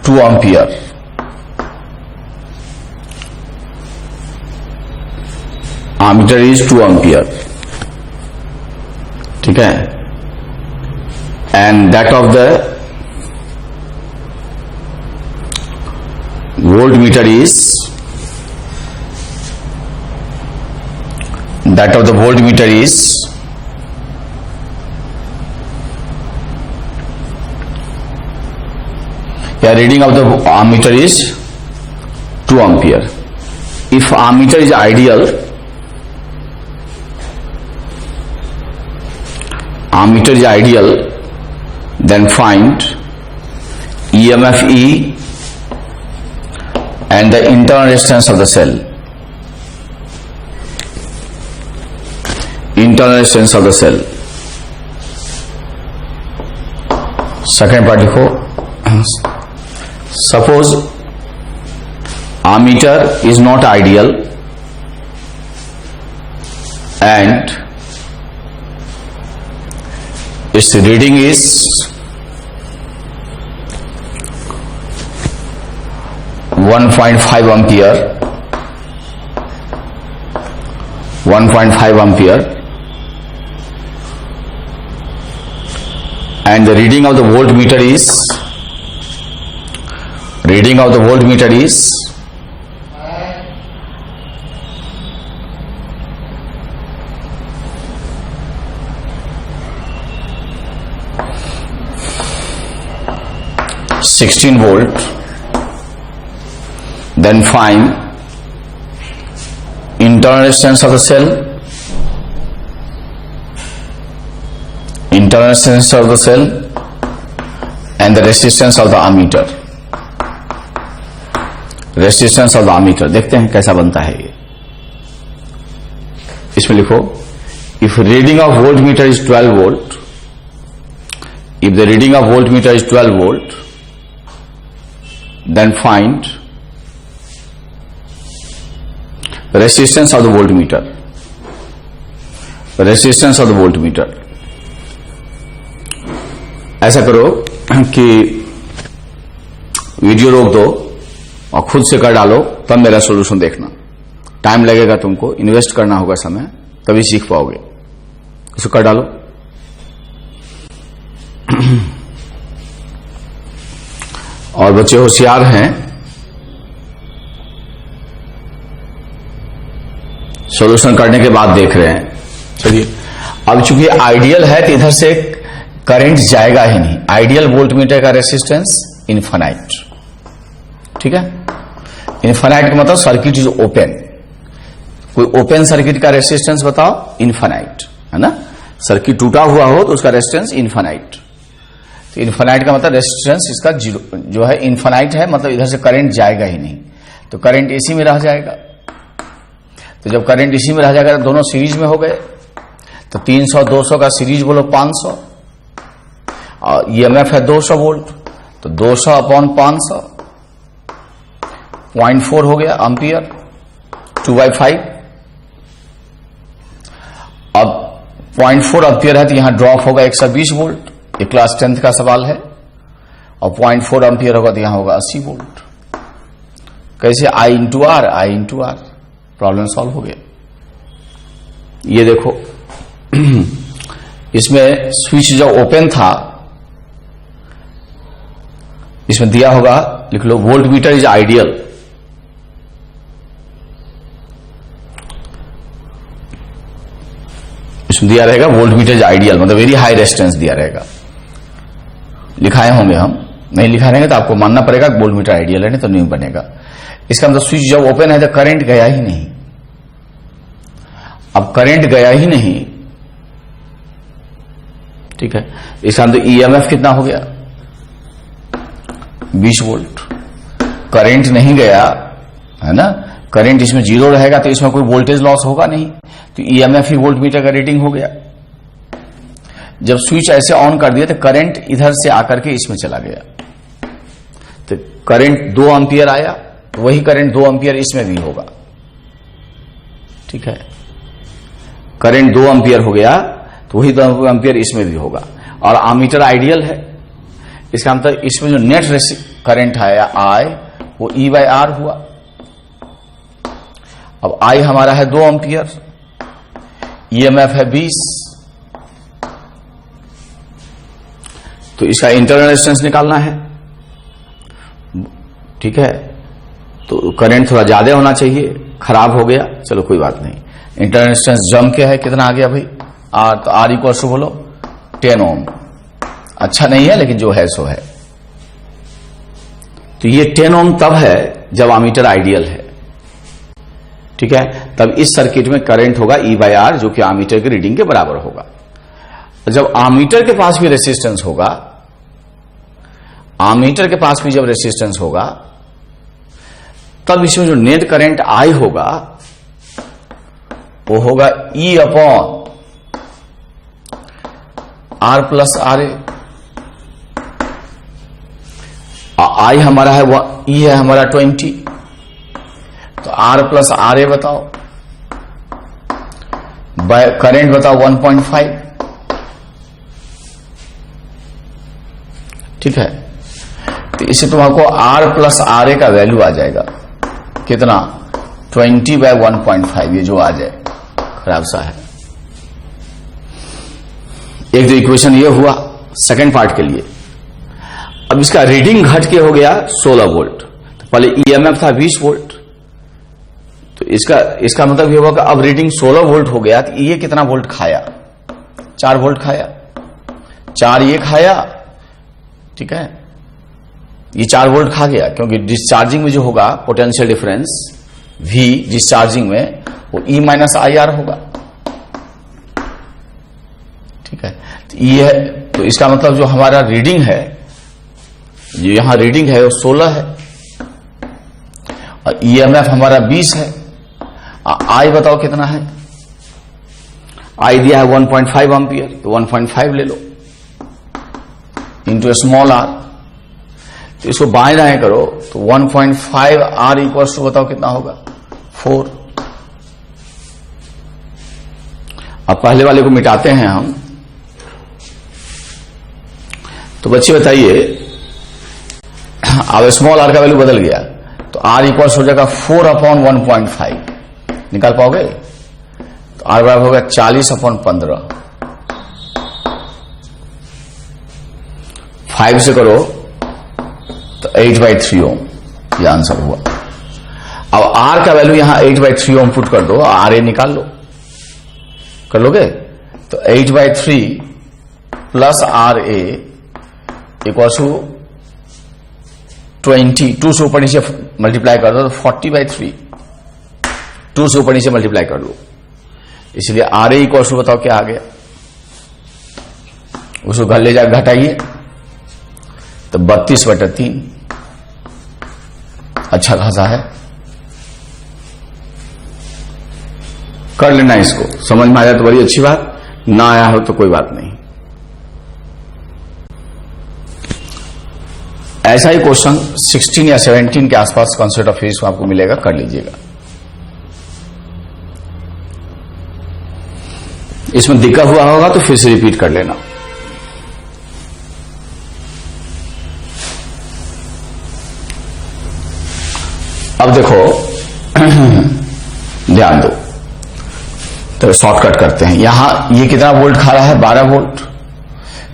2 ampere। ammeter is 2 ampere। ठीक है। and that of the voltmeter is, that of the voltmeter is reading of the ammeter is 2 ampere। if ammeter is ideal, then find EMF E and the internal resistance of the cell, second part लिखो, suppose ammeter is not ideal and its reading is 1.5 ampere, and the reading of the voltmeter is 16 volt, then find internal resistance of the cell, and the resistance of the ammeter, देखते हैं कैसा बनता है ये। इसमें लिखो, if reading of voltmeter is 12 volt, if the reading of voltmeter is 12 volt, then find resistance of the voltmeter, ऐसा करो कि वीडियो रोक दो और खुद से कर डालो, तब मेरा सॉल्यूशन देखना। टाइम लगेगा, तुमको इन्वेस्ट करना होगा समय, तभी सीख पाओगे। इसको कर डालो। और बच्चे होशियार हैं, सॉल्यूशन करने के बाद देख रहे हैं। चलिए, अब चूंकि आइडियल है तो इधर से करंट जाएगा ही नहीं। आइडियल वोल्टमीटर का रेसिस्टेंस इनफाइनाइट, ठीक है। इनफाइनाइट का मतलब सर्किट इज ओपन। कोई ओपन सर्किट का रेसिस्टेंस बताओ, इनफाइनाइट, है ना। सर्किट टूटा हुआ हो तो उसका रेसिस्टेंस इनफाइनाइट। तो इनफाइनाइट का मतलब रेसिस्टेंस इसका जीरो जो है, इनफाइनाइट है, मतलब इधर से करंट जाएगा ही नहीं, तो करंट इसी में रह जाएगा। तो जब करंट इसी में रह जाएगा तो दोनों सीरीज में हो गए, तो 300 200 का सीरीज बोलो 500, और ईएमएफ है 200 वोल्ट, तो 200 अपॉन 500 0.4 हो गया एम्पियर, 2/5। अब 0.4 एम्पियर है तो यहां ड्रॉप होगा 120 वोल्ट। ये क्लास 10th का सवाल है। और 0.4 एम्पियर होगा तो यहां होगा 80 वोल्ट। कैसे? I into R, problem solve हो गया। ये देखो, इसमें स्विच जो ओपन था, इसमें दिया होगा लिख लो, वोल्ट मीटर इज आइडियल। इसमें दिया रहेगा वोल्ट मीटर इज आइडियल, मतलब वेरी हाई रेजिस्टेंस दिया रहेगा। लिखाए होंगे हम, नहीं लिखा रहेंगे तो आपको मानना पड़ेगा वोल्ट मीटर आइडियल है, नहीं तो नहीं बनेगा। इसका मतलब स्विच जब ओपन है तो करंट गया ही नहीं। अब करंट गया ही नहीं, ठीक है, इसका मतलब ईएमएफ कितना हो गया, 20 वोल्ट। करंट नहीं गया है ना, करंट इसमें 0 रहेगा तो इसमें कोई वोल्टेज लॉस होगा नहीं, तो ईएमएफ ही वोल्ट मीटर का रीडिंग हो गया। जब स्विच ऐसे ऑन कर दिया तो करंट इधर से आकर के इसमें चला गया, तो करंट 2 एम्पियर आया, तो वही करंट 2 एम्पियर इसमें भी होगा, ठीक है। करंट 2 एम्पियर हो गया तो वही 2 एम्पियर इसमें भी होगा। और आमीटर आइडियल है, इसका मतलब इसमें जो नेट करंट आया आई वो E/R हुआ। अब आई हमारा है 2 एम्पियर, ईएमएफ है 20, तो इसका इंटरनल रेजिस्टेंस निकालना है, ठीक है। तो करंट थोड़ा ज्यादा होना चाहिए, खराब हो गया, चलो कोई बात नहीं। इंटरनल रेजिस्टेंस जम के है, कितना आ गया भाई आर, तो आर इक्वल टू बोलो 10 ओम। अच्छा नहीं है लेकिन जो है सो है। तो ये 10 ओम तब है जब आमीटर आइडियल है, ठीक है। तब इस सर्किट में करंट होगा E/R, जो कि आमीटर के रीडिंग के बराबर होगा। जब आमीटर के पास भी रेसिस्टेंस होगा, आमीटर के पास भी जब रेसिस्टेंस होगा, तब इसमें जो नेट करंट आई होगा वो होगा E/R प्लस RA। आई हमारा है E है हमारा 20, तो R प्लस RA बताओ, करंट बताओ 1.5, ठीक है। तो इससे तुमको R प्लस RA का वैल्यू आ जाएगा कितना, 20/1.5, ये जो आ जाए खराब सा है। एक तो इक्वेशन ये हुआ सेकंड पार्ट के लिए। अब इसका रीडिंग घट के हो गया 16 वोल्ट, तो पहले ईएमएफ था 20 वोल्ट, तो इसका मतलब ये हुआ कि अब रीडिंग 16 वोल्ट हो गया, तो ये कितना वोल्ट खाया, 4 वोल्ट खाया, 4 ये खाया, ठीक है। ये 4 वोल्ट खा गया, क्योंकि डिस्चार्जिंग में जो होगा पोटेंशियल डिफरेंस V डिस्चार्जिंग में वो E-IR होगा, ठीक है। तो ये है, तो इसका मतलब जो हमारा रीडिंग है, जो यहां रीडिंग है वो 16 है, और ईएमएफ हमारा 20 है। आई बताओ कितना है, आई दिया है 1.5 एम्पियर, तो 1.5 ले लो इंटू स्मॉल r, तो इसको बाएं दाएं करो तो 1.5 R इक्वल टू बताओ कितना होगा 4। अब पहले वाले को मिटाते हैं हम, तो बच्चे बताइए, अब स्मॉल r का वैल्यू बदल गया, तो R इक्वल हो जाएगा 4/1.5, निकाल पाओगे, तो R बराबर होगा 40/15, 5 से करो तो 8/3 ओम, ये आंसर हुआ। अब R का वैल्यू यहां 8/3 ओम पुट कर दो, RA निकाल लो, कर लोगे, तो 8/3 प्लस RA इक्वल टू 20, 2 से ऊपर नीचे मल्टीप्लाई कर दो तो 40/3, 2 से ऊपर नीचे मल्टीप्लाई कर लो, इसलिए RA इक्वल टू बताओ क्या आ गया, उसको घर ले जाकर घटाइए तो 32/3, अच्छा खासा है। कर लेना, इसको समझ में आया तो बड़ी अच्छी बात, ना आया हो तो कोई बात नहीं। ऐसा ही क्वेश्चन 16 या 17 के आसपास कॉन्सेप्ट ऑफ फेज आपको मिलेगा, कर लीजिएगा। इसमें दिक्कत हुआ होगा तो फिर से रिपीट कर लेना। अब देखो ध्यान दो, तो शॉर्टकट करते हैं। यहां ये कितना वोल्ट खा रहा है, 12 वोल्ट,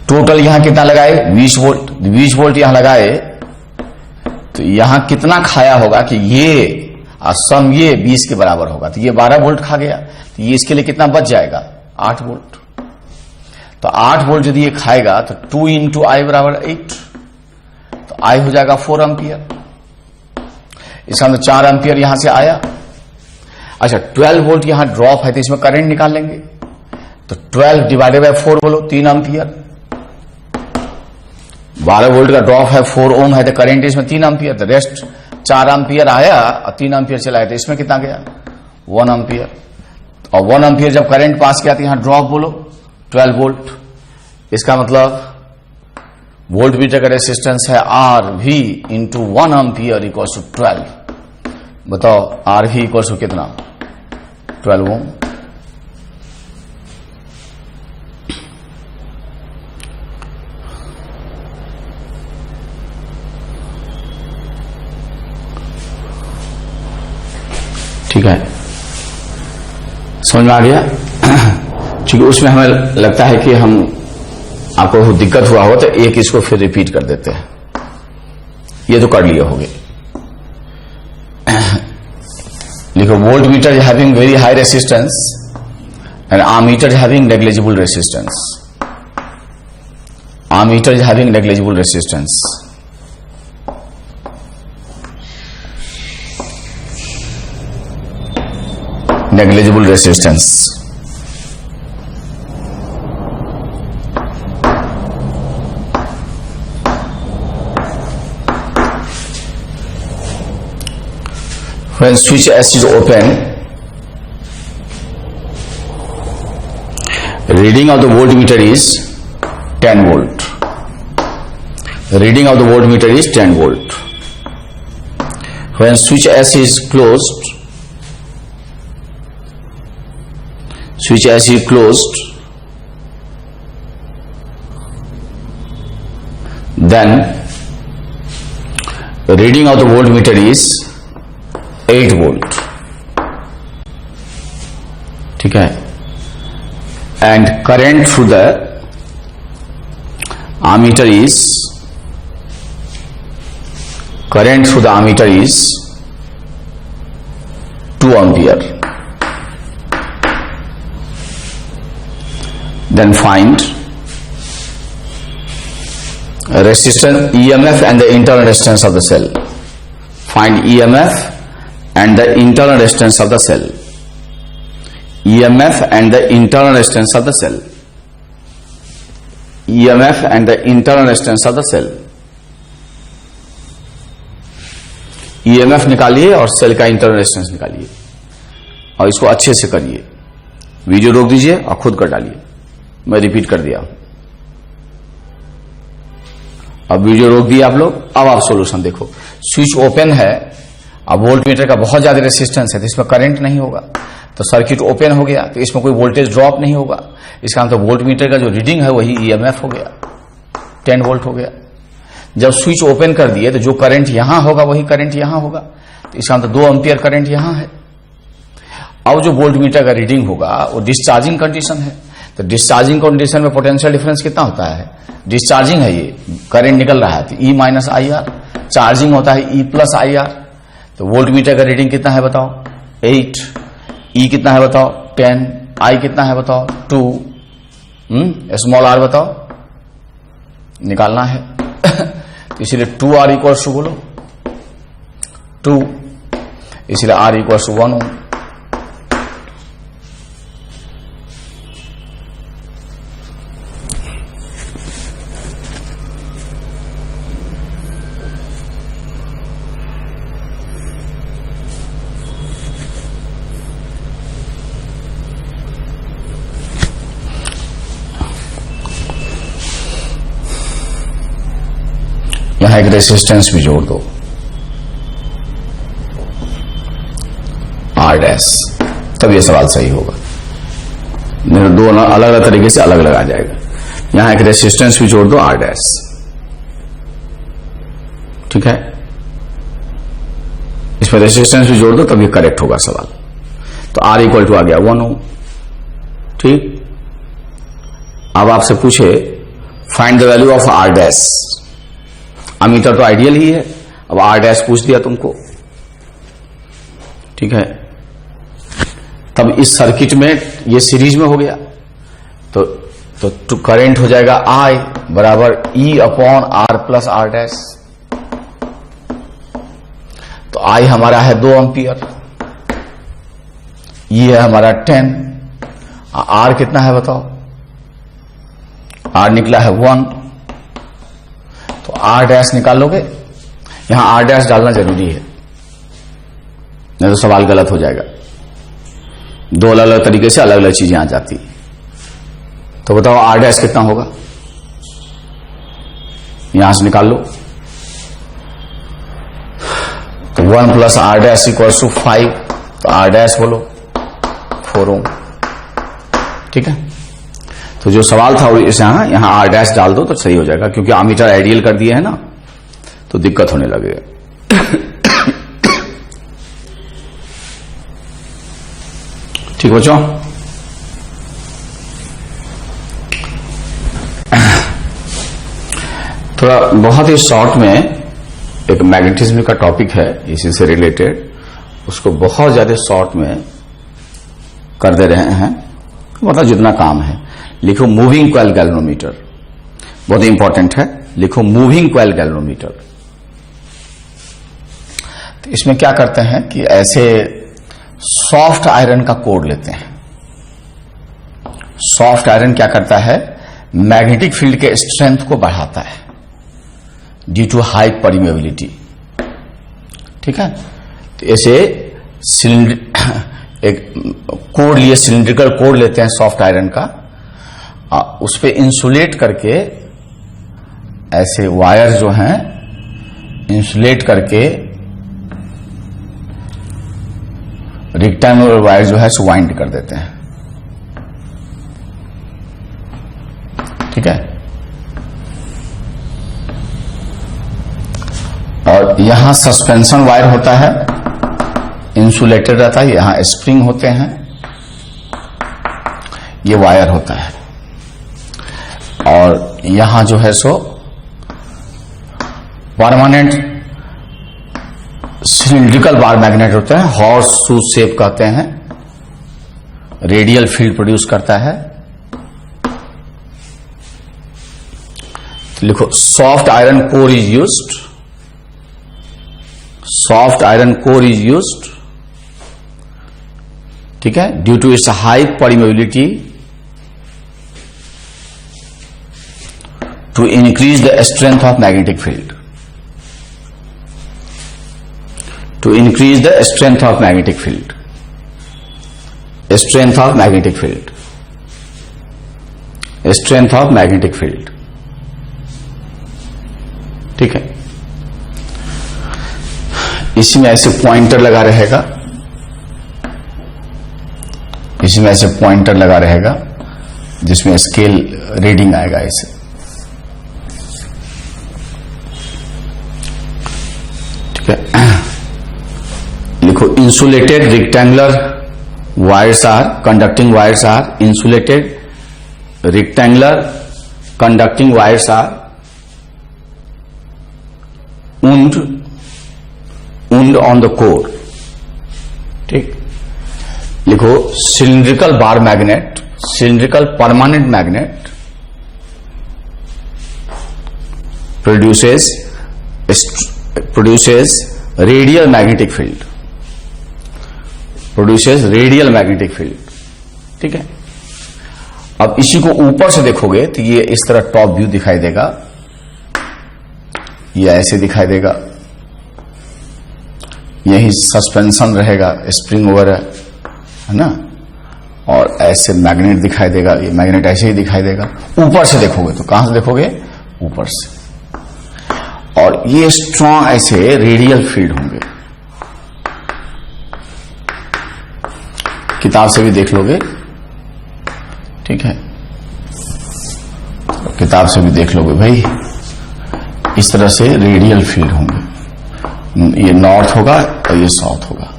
टोटल यहां कितना लगाए 20 वोल्ट, 20 वोल्ट यहां लगाए तो यहां कितना खाया होगा कि ये सम ये 20 के बराबर होगा, तो ये 12 वोल्ट खा गया, तो ये इसके लिए कितना बच जाएगा 8 वोल्ट। तो 8 वोल्ट यदि ये खाएगा तो 2 इंटू आई बराबर 8, तो आई हो जाएगा 4 एम्पियर। इसका मतलब 4 एम्पियर यहां से आया। अच्छा 12 वोल्ट यहां ड्रॉप है तो इसमें करंट निकाल लेंगे, तो 12 डिवाइडेड बाय 4 बोलो 3 एम्पियर। 12 वोल्ट का ड्रॉप है, 4 ओम है, तो करंट इसमें 3 एम्पियर, तो रेस्ट 4 एम्पियर आया और 3 एम्पियर चला गया, तो इसमें कितना गया 1 एम्पियर। और 1 एम्पियर जब करंट पास किया तो यहां ड्रॉप बोलो 12 वोल्ट। इसका मतलब वोल्ट मीटर का रेसिस्टेंस है R V into 1 ampere equal to 12। बताओ आर वी इक्वल टू कितना 12 ओम। ठीक है, समझ में आ गया। क्योंकि उसमें हमें लगता है कि हम आपको दिक्कत हुआ हो तो एक इसको फिर रिपीट कर देते हैं। ये तो कर लिए होगे। लिखो volt meter is having very high resistance and ammeter is having negligible resistance. Ammeter is having negligible resistance. Negligible resistance when switch S is open, reading of the voltmeter is 10 volt. Reading of the voltmeter is 10 volt. When switch S is closed, switch S is closed, then reading of the voltmeter is 8 volt. ठीक है, and current through the ammeter is 2 ampere. Then find resistance EMF and the internal resistance of the cell. Find EMF and the internal resistance of the cell. EMF and the internal resistance of the cell. EMF and the internal resistance of the cell. EMF निकालिए और cell का internal resistance निकालिए और इसको अच्छे से करिए। Video रोक दीजिए और खुद कर डालिए। मैं रिपीट कर दिया। अब वीडियो रोक दिए आप लोग। अब आप सॉल्यूशन देखो। स्विच ओपन है, अब वोल्टमीटर का बहुत ज्यादा रेसिस्टेंस है तो इसमें करंट नहीं होगा, तो सर्किट ओपन हो गया तो इसमें कोई वोल्टेज ड्रॉप नहीं होगा। इसका मतलब वोल्टमीटर का जो रीडिंग है वही ईएमएफ हो गया, 10 वोल्ट हो गया। जब स्विच ओपन कर दिए तो जो करंट यहां होगा वही करंट यहां होगा, तो इसका मतलब 2 एम्पियर करंट यहां है। अब जो वोल्टमीटर का रीडिंग होगा वो डिस्चार्जिंग कंडीशन है, तो डिस्चार्जिंग कंडीशन में पोटेंशियल डिफरेंस कितना होता है? डिस्चार्जिंग है, ये करंट निकल रहा है तो E minus I R, charging होता है ई प्लस आई आर। तो वोल्टमीटर का रीडिंग कितना है बताओ? 8। ई कितना है बताओ? 10। आई कितना है बताओ? 2। स्मॉल आर बताओ, निकालना है। तो इसलिए 2R इक्वल्स टू बोलो 2, इसलिए R इक्वल्स टू 1 ओम। यहां एक रेसिस्टेंस भी जोड़ दो R डैश, तब ये सवाल सही होगा। नहीं दो अलग अलग तरीके से अलग अलग आ जाएगा। यहां एक रेसिस्टेंस भी जोड़ दो R डैश, ठीक है। इसमें रेसिस्टेंस भी जोड़ दो तब ये करेक्ट होगा सवाल। तो R इक्वल टू आ गया 1 ओम, ठीक। अब आपसे पूछे find the value of R dash. Ammeter तो आइडियल ही है, अब आर डैश पूछ दिया तुमको, ठीक है, तब इस सर्किट में ये सीरीज में हो गया, तो करंट हो जाएगा I बराबर E upon R plus R dash. तो I हमारा है 2 एम्पियर, ये है हमारा 10, R कितना है बताओ, R निकला है 1, तो R डैश निकालोगे, यहां R डैश डालना जरूरी है, नहीं तो सवाल गलत हो जाएगा, दो अलग अलग तरीके से अलग अलग चीजें आ जाती। तो बताओ R डैश कितना होगा, यहां से निकाल लो, तो 1 plus R dash equals to 5, तो R डैश बोलो 4 ओम, ठीक है। तो जो सवाल था इसे यहां R डैश डाल दो तो सही हो जाएगा, क्योंकि आमीटर आइडियल कर दिए है ना, तो दिक्कत होने लगेगा। ठीक बच्चों, थोड़ा बहुत ही शॉर्ट में एक मैग्नेटिज्म का टॉपिक है इसी से रिलेटेड, उसको बहुत ज्यादा शॉर्ट में कर दे रहे हैं, मतलब जितना काम है। लिखो मूविंग कॉइल गैल्वेनोमीटर, बहुत इंपॉर्टेंट है, लिखो मूविंग कॉइल गैल्वेनोमीटर। तो इसमें क्या करते हैं कि ऐसे सॉफ्ट आयरन का कोर लेते हैं। सॉफ्ट आयरन क्या करता है, मैग्नेटिक फील्ड के स्ट्रेंथ को बढ़ाता है ड्यू टू हाई परमेबिलिटी, ठीक है। तो ऐसे एक कोर लिए, सिलिंड्रिकल कोर लेते हैं सॉफ्ट आयरन का, उस पे इंसुलेट करके ऐसे वायर जो हैं इंसुलेट करके रेक्टेंगुलर वायर जो है वाइंड कर देते हैं, ठीक है। और यहां सस्पेंशन वायर होता है, इंसुलेटेड रहता है, यहां स्प्रिंग होते हैं, ये वायर होता है, और यहां जो है सो परमानेंट सिलिंड्रिकल बार मैग्नेट होते हैं, हॉर्स शू शेप कहते हैं, रेडियल फील्ड प्रोड्यूस करता है। तो लिखो soft iron core is used, soft iron core is used, ठीक है, due to its high permeability to increase the strength of magnetic field, to increase the strength of magnetic field, strength of magnetic field, strength of magnetic field, ठीक है। इसमें ऐसे pointer लगा रहेगा, इसमें ऐसे पॉइंटर लगा रहेगा जिसमें स्केल रीडिंग आएगा ऐसे, ठीक है। लिखो insulated rectangular wires are conducting wires are insulated rectangular conducting wires are wound on the core, ठीक। लिखो cylindrical bar magnet, cylindrical permanent magnet produces radial magnetic field, produces radial magnetic field, ठीक है। अब इसी को ऊपर से देखोगे तो ये इस तरह टॉप व्यू दिखाई देगा, ये ऐसे दिखाई देगा, यही सस्पेंशन रहेगा, स्प्रिंग वगैरह है ना, और ऐसे मैग्नेट दिखाई देगा, ये मैग्नेट ऐसे ही दिखाई देगा। ऊपर से देखोगे तो कहां से देखोगे, ऊपर से, और ये स्ट्रॉन्ग ऐसे रेडियल फील्ड होंगे, किताब से भी देख लोगे, ठीक है, किताब से भी देख लोगे भाई, इस तरह से रेडियल फील्ड होंगे, ये नॉर्थ होगा और ये साउथ होगा,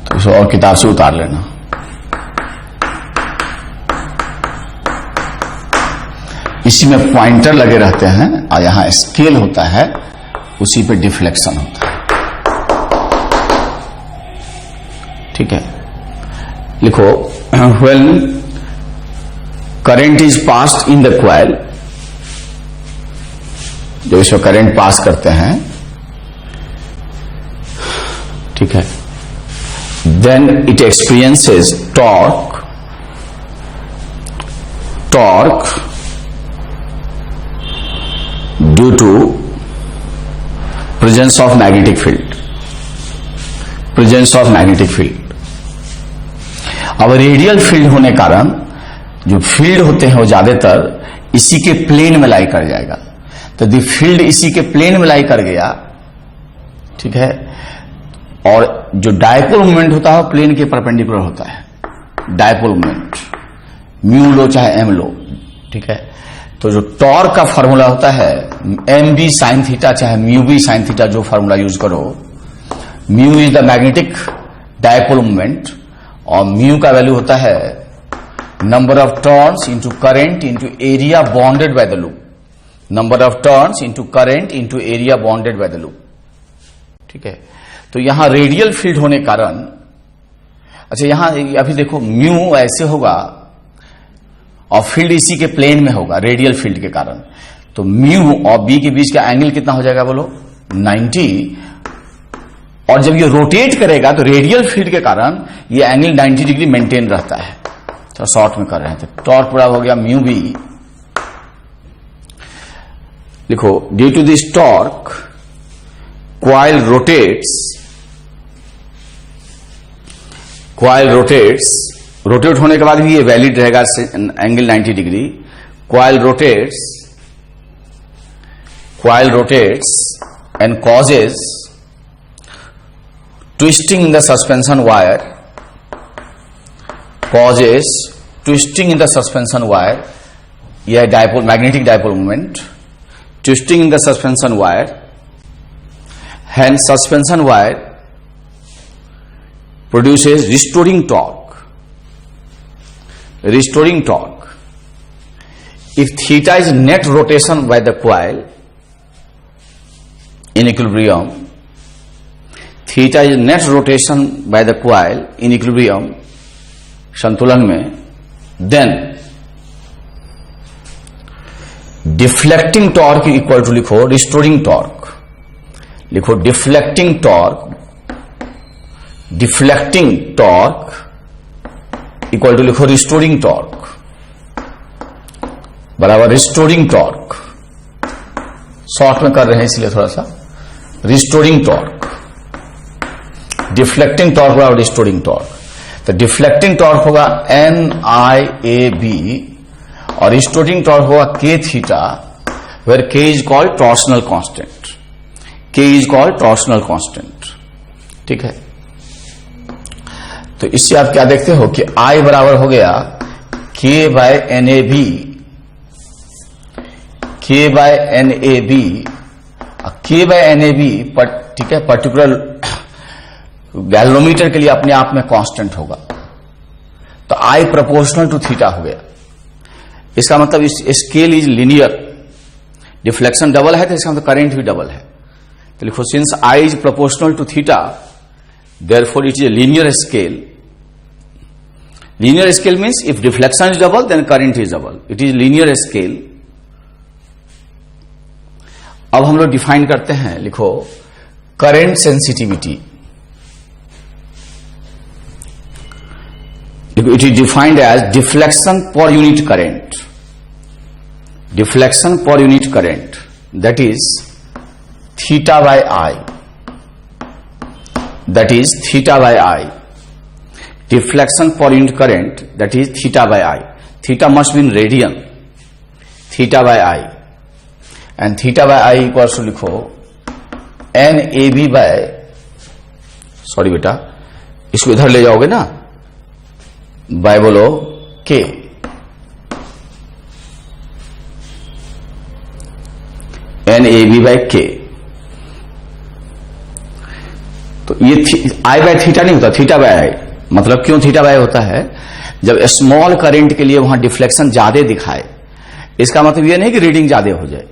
तो इसे और किताब से उतार लेना। इसी में पॉइंटर लगे रहते हैं और यहां स्केल होता है, उसी पे डिफ्लेक्शन होता है। ठीक है, लिखो when current is passed in the coil, जो इसमें करंट पास करते हैं, ठीक है, then it experiences torque due to presence of magnetic field. अब रेडियल फील्ड होने कारण जो फील्ड होते हैं वो ज्यादातर इसी के प्लेन में लाई कर जाएगा। तो दी फील्ड इसी के प्लेन में लाई कर गया, ठीक है, और जो डायपोल मोमेंट होता है प्लेन के परपेंडिकुलर होता है, डायपोल मोमेंट म्यू लो चाहे एम लो, ठीक है। तो जो टॉर्क का फॉर्मूला होता है एम बी साइन थीटा चाहे म्यू बी साइन थीटा, जो फॉर्मूला यूज करो, mu is the magnetic dipole moment और म्यू का वैल्यू होता है number of turns into current into area bonded by the loop, number of turns into current into area bonded by the loop, ठीक है। तो यहां radial field होने कारण, अच्छा यहां अभी देखो म्यू ऐसे होगा और फील्ड इसी के प्लेन में होगा रेडियल फील्ड के कारण, तो म्यू और बी के बीच का एंगल कितना हो जाएगा बोलो 90, और जब ये रोटेट करेगा तो रेडियल फील्ड के कारण ये एंगल 90 डिग्री मेंटेन रहता है। तो शॉर्ट में कर रहे हैं, तो टॉर्क पूरा हो गया म्यू बी, लिखो due to this torque coil rotates, rotate होने के बाद भी ये वैलिड रहेगा angle 90 degree. Coil rotates and causes twisting in the suspension wire, यह dipole magnetic dipole moment, twisting in the suspension wire, hence suspension wire produces restoring torque. If theta is net rotation by the coil in equilibrium, theta is net rotation by the coil in equilibrium, संतुलन में, then deflecting torque equal to लिखो restoring torque, लिखो deflecting torque equal to लिखो restoring torque बराबर restoring torque, short में कर रहे हैं इसलिए थोड़ा सा, रिस्टोरिंग टॉर्क, डिफ्लेक्टिंग टॉर्क बराबर रिस्टोरिंग टॉर्क। तो डिफ्लेक्टिंग टॉर्क होगा NIAB और रिस्टोरिंग टॉर्क होगा K theta, where K is called torsional constant, ठीक है। तो इससे आप क्या देखते हो कि I बराबर हो गया K बाय NAB, ठीक है, पर्टिकुलर गैल्वेनोमीटर के लिए अपने आप में कांस्टेंट होगा। तो I प्रोपोर्शनल टू थीटा हो गया, इसका मतलब इस scale is linear, deflection double है तो इसका मतलब करंट भी डबल है। तो लिखो since I is proportional to theta therefore it is a linear scale. Linear scale means if deflection is double then current is double, it is linear scale. अब हम लोग डिफाइन करते हैं, लिखो current sensitivity, it is defined as deflection per unit current, that is theta by I, deflection per unit current, that is theta by I. Theta must be in radian, theta by I, and theta by I equals to लिखो NAB by, sorry बेटा इसको इधर ले जाओगे ना, bye बोलो K, NAB bye K। तो ये I बाय थीटा नहीं होता, थीटा बाय I। मतलब क्यों थीटा बाय होता है, जब स्मॉल करंट के लिए वहां डिफ्लेक्शन ज्यादा दिखाए, इसका मतलब यह नहीं कि रीडिंग ज्यादा हो जाए,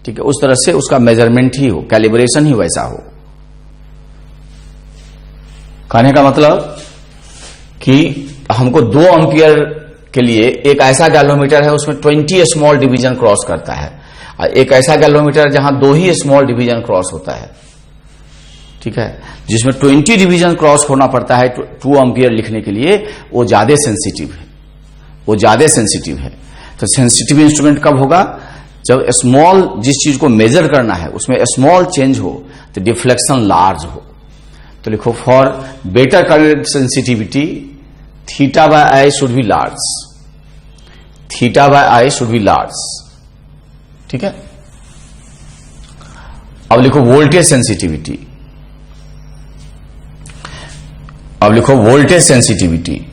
ठीक है, उस तरह से उसका मेजरमेंट ही हो, कैलिब्रेशन ही वैसा हो। कहने का मतलब कि हमको 2 एम्पियर के लिए एक ऐसा गैल्वेमीटर है उसमें 20 स्मॉल डिवीजन क्रॉस करता है, और एक ऐसा गैल्वेमीटर जहां 2 ही स्मॉल डिवीजन क्रॉस होता है, ठीक है, जिसमें 20 डिवीजन क्रॉस होना पड़ता है 2 एम्पियर लिखने के लिए, वो ज्यादा सेंसिटिव है, वो ज्यादा सेंसिटिव है। तो सेंसिटिव इंस्ट्रूमेंट कब होगा? जब स्मॉल, जिस चीज को मेजर करना है उसमें स्मॉल चेंज हो तो डिफ्लेक्शन लार्ज हो। तो लिखो for better current sensitivity theta by I should be large, theta by I should be large, ठीक है। अब लिखो वोल्टेज सेंसिटिविटी, अब लिखो वोल्टेज सेंसिटिविटी,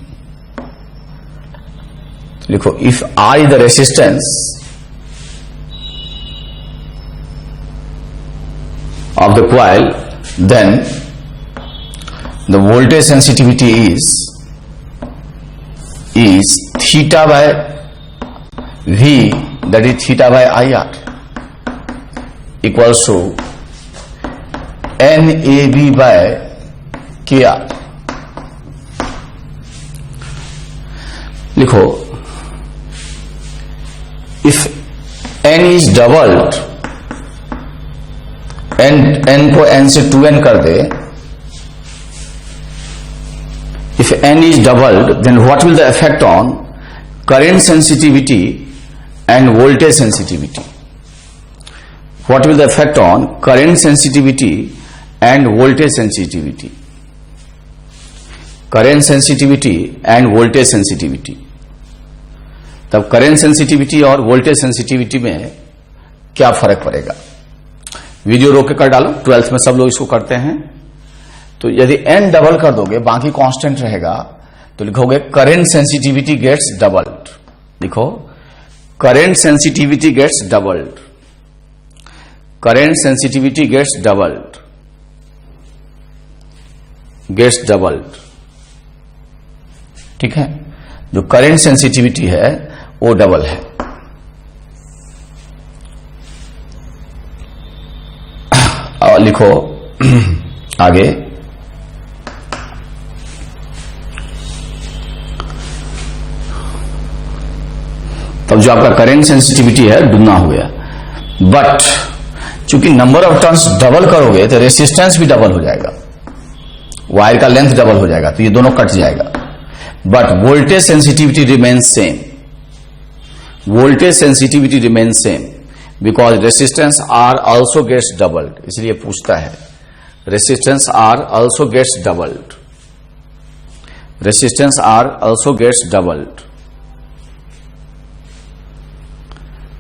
लिखो if I the resistance of the coil, then the voltage sensitivity is theta by V, that is theta by IR, equals to NAB by KR. लिखो if N is doubled, n को n से 2n कर दे, if n is doubled then what will the effect on current sensitivity and voltage sensitivity? What will the effect on current sensitivity and voltage sensitivity? Current sensitivity and voltage sensitivity, तब current sensitivity और voltage sensitivity में क्या फर्क पड़ेगा? Video रोक के कर डालो, 12th में सब लोग इसको करते हैं। तो यदि n डबल कर दोगे बाकी कांस्टेंट रहेगा, तो लिखोगे करंट सेंसिटिविटी गेट्स डबल्ड, लिखो current sensitivity gets doubled, current sensitivity gets doubled, gets doubled, ठीक है। जो करंट सेंसिटिविटी है वो डबल है। और लिखो आगे, तब जो आपका करंट सेंसिटिविटी है दुगना हो गया, बट चूंकि नंबर ऑफ टर्न्स डबल करोगे तो रेसिस्टेंस भी डबल हो जाएगा, वायर का लेंथ डबल हो जाएगा, तो ये दोनों कट जाएगा। But voltage sensitivity remains same, voltage sensitivity remains same because resistance R also gets doubled. इसलिए पूछता है resistance R also gets doubled, resistance R also gets doubled,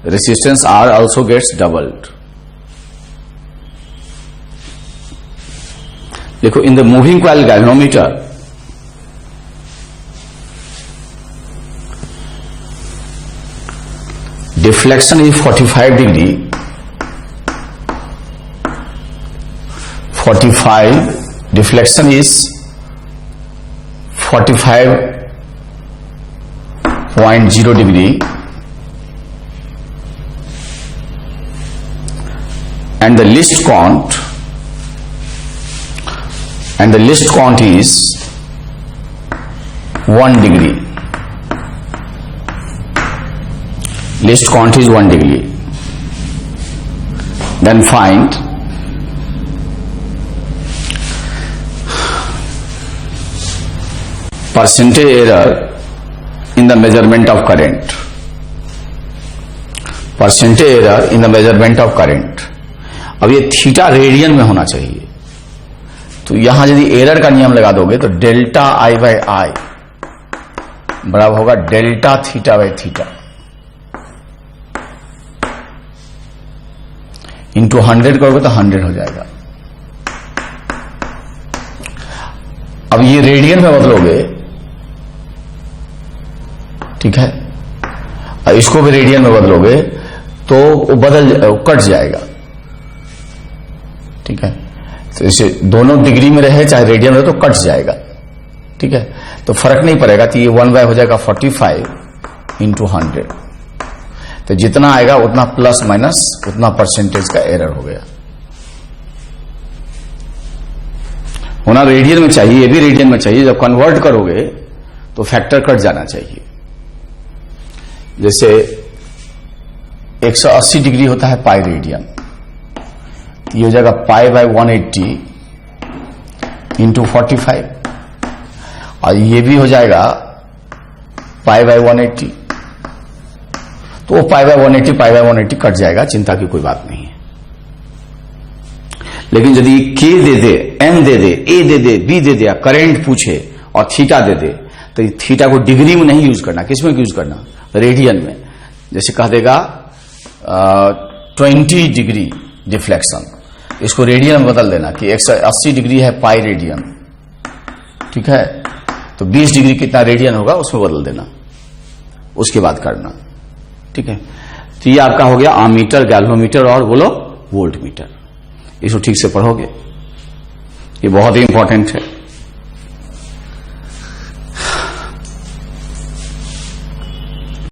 resistance R also gets doubled. देखो in the moving coil galvanometer deflection is 45 degree, 45 deflection is 45.0 degree, and the least count is 1 degree. Least count is 1 degree. Then find percentage error in the measurement of current. Percentage error in the measurement of current. अब ये theta radian में होना चाहिए, तो यहां यदि error का नियम लगा दोगे तो डेल्टा आई बाय आई बराबर होगा delta theta by theta into 100 करोगे तो 100 हो जाएगा। अब ये रेडियन में बदलोगे, ठीक है, और इसको भी रेडियन में बदलोगे तो वो कट जाएगा, ठीक है। तो इसे दोनों डिग्री में रहे चाहे रेडियन में तो कट जाएगा, ठीक है, तो फर्क नहीं पड़ेगा। तो ये 1 बाय हो जाएगा 45 इंटू 100। तो जितना आएगा उतना प्लस माइनस उतना परसेंटेज का एरर हो गया। होना रेडियन में चाहिए, ये भी रेडियन में चाहिए। जब कन्वर्ट करोगे तो फैक्टर कट जाना चाहिए। जैसे 180 डिग्री होता है पाई रेडियन, ये हो जाएगा पाई बाय 180 इंटू 45, और ये भी हो जाएगा पाई बाय 180। तो वो पाई बाय 180 कट जाएगा, चिंता की कोई बात नहीं है। लेकिन यदि के दे दे, एन दे दे, ए दे दे, बी दे दे, करंट पूछे और थीटा दे दे, तो थीटा को डिग्री में नहीं यूज करना, किसमें यूज करना? रेडियन में। जैसे कह देगा 20 डिग्री डिफ्लेक्शन, इसको रेडियन में बदल देना कि 180 डिग्री है पाई रेडियन, ठीक है? तो 20 डिग्री कितना रेडियन होगा उसमें बदल देना, उसके बाद करना, ठीक है? तो ये आपका हो गया आमीटर, गैल्वेनोमीटर और बोलो वोल्टमीटर। इसको ठीक से पढ़ोगे, ये बहुत ही इंपॉर्टेंट है।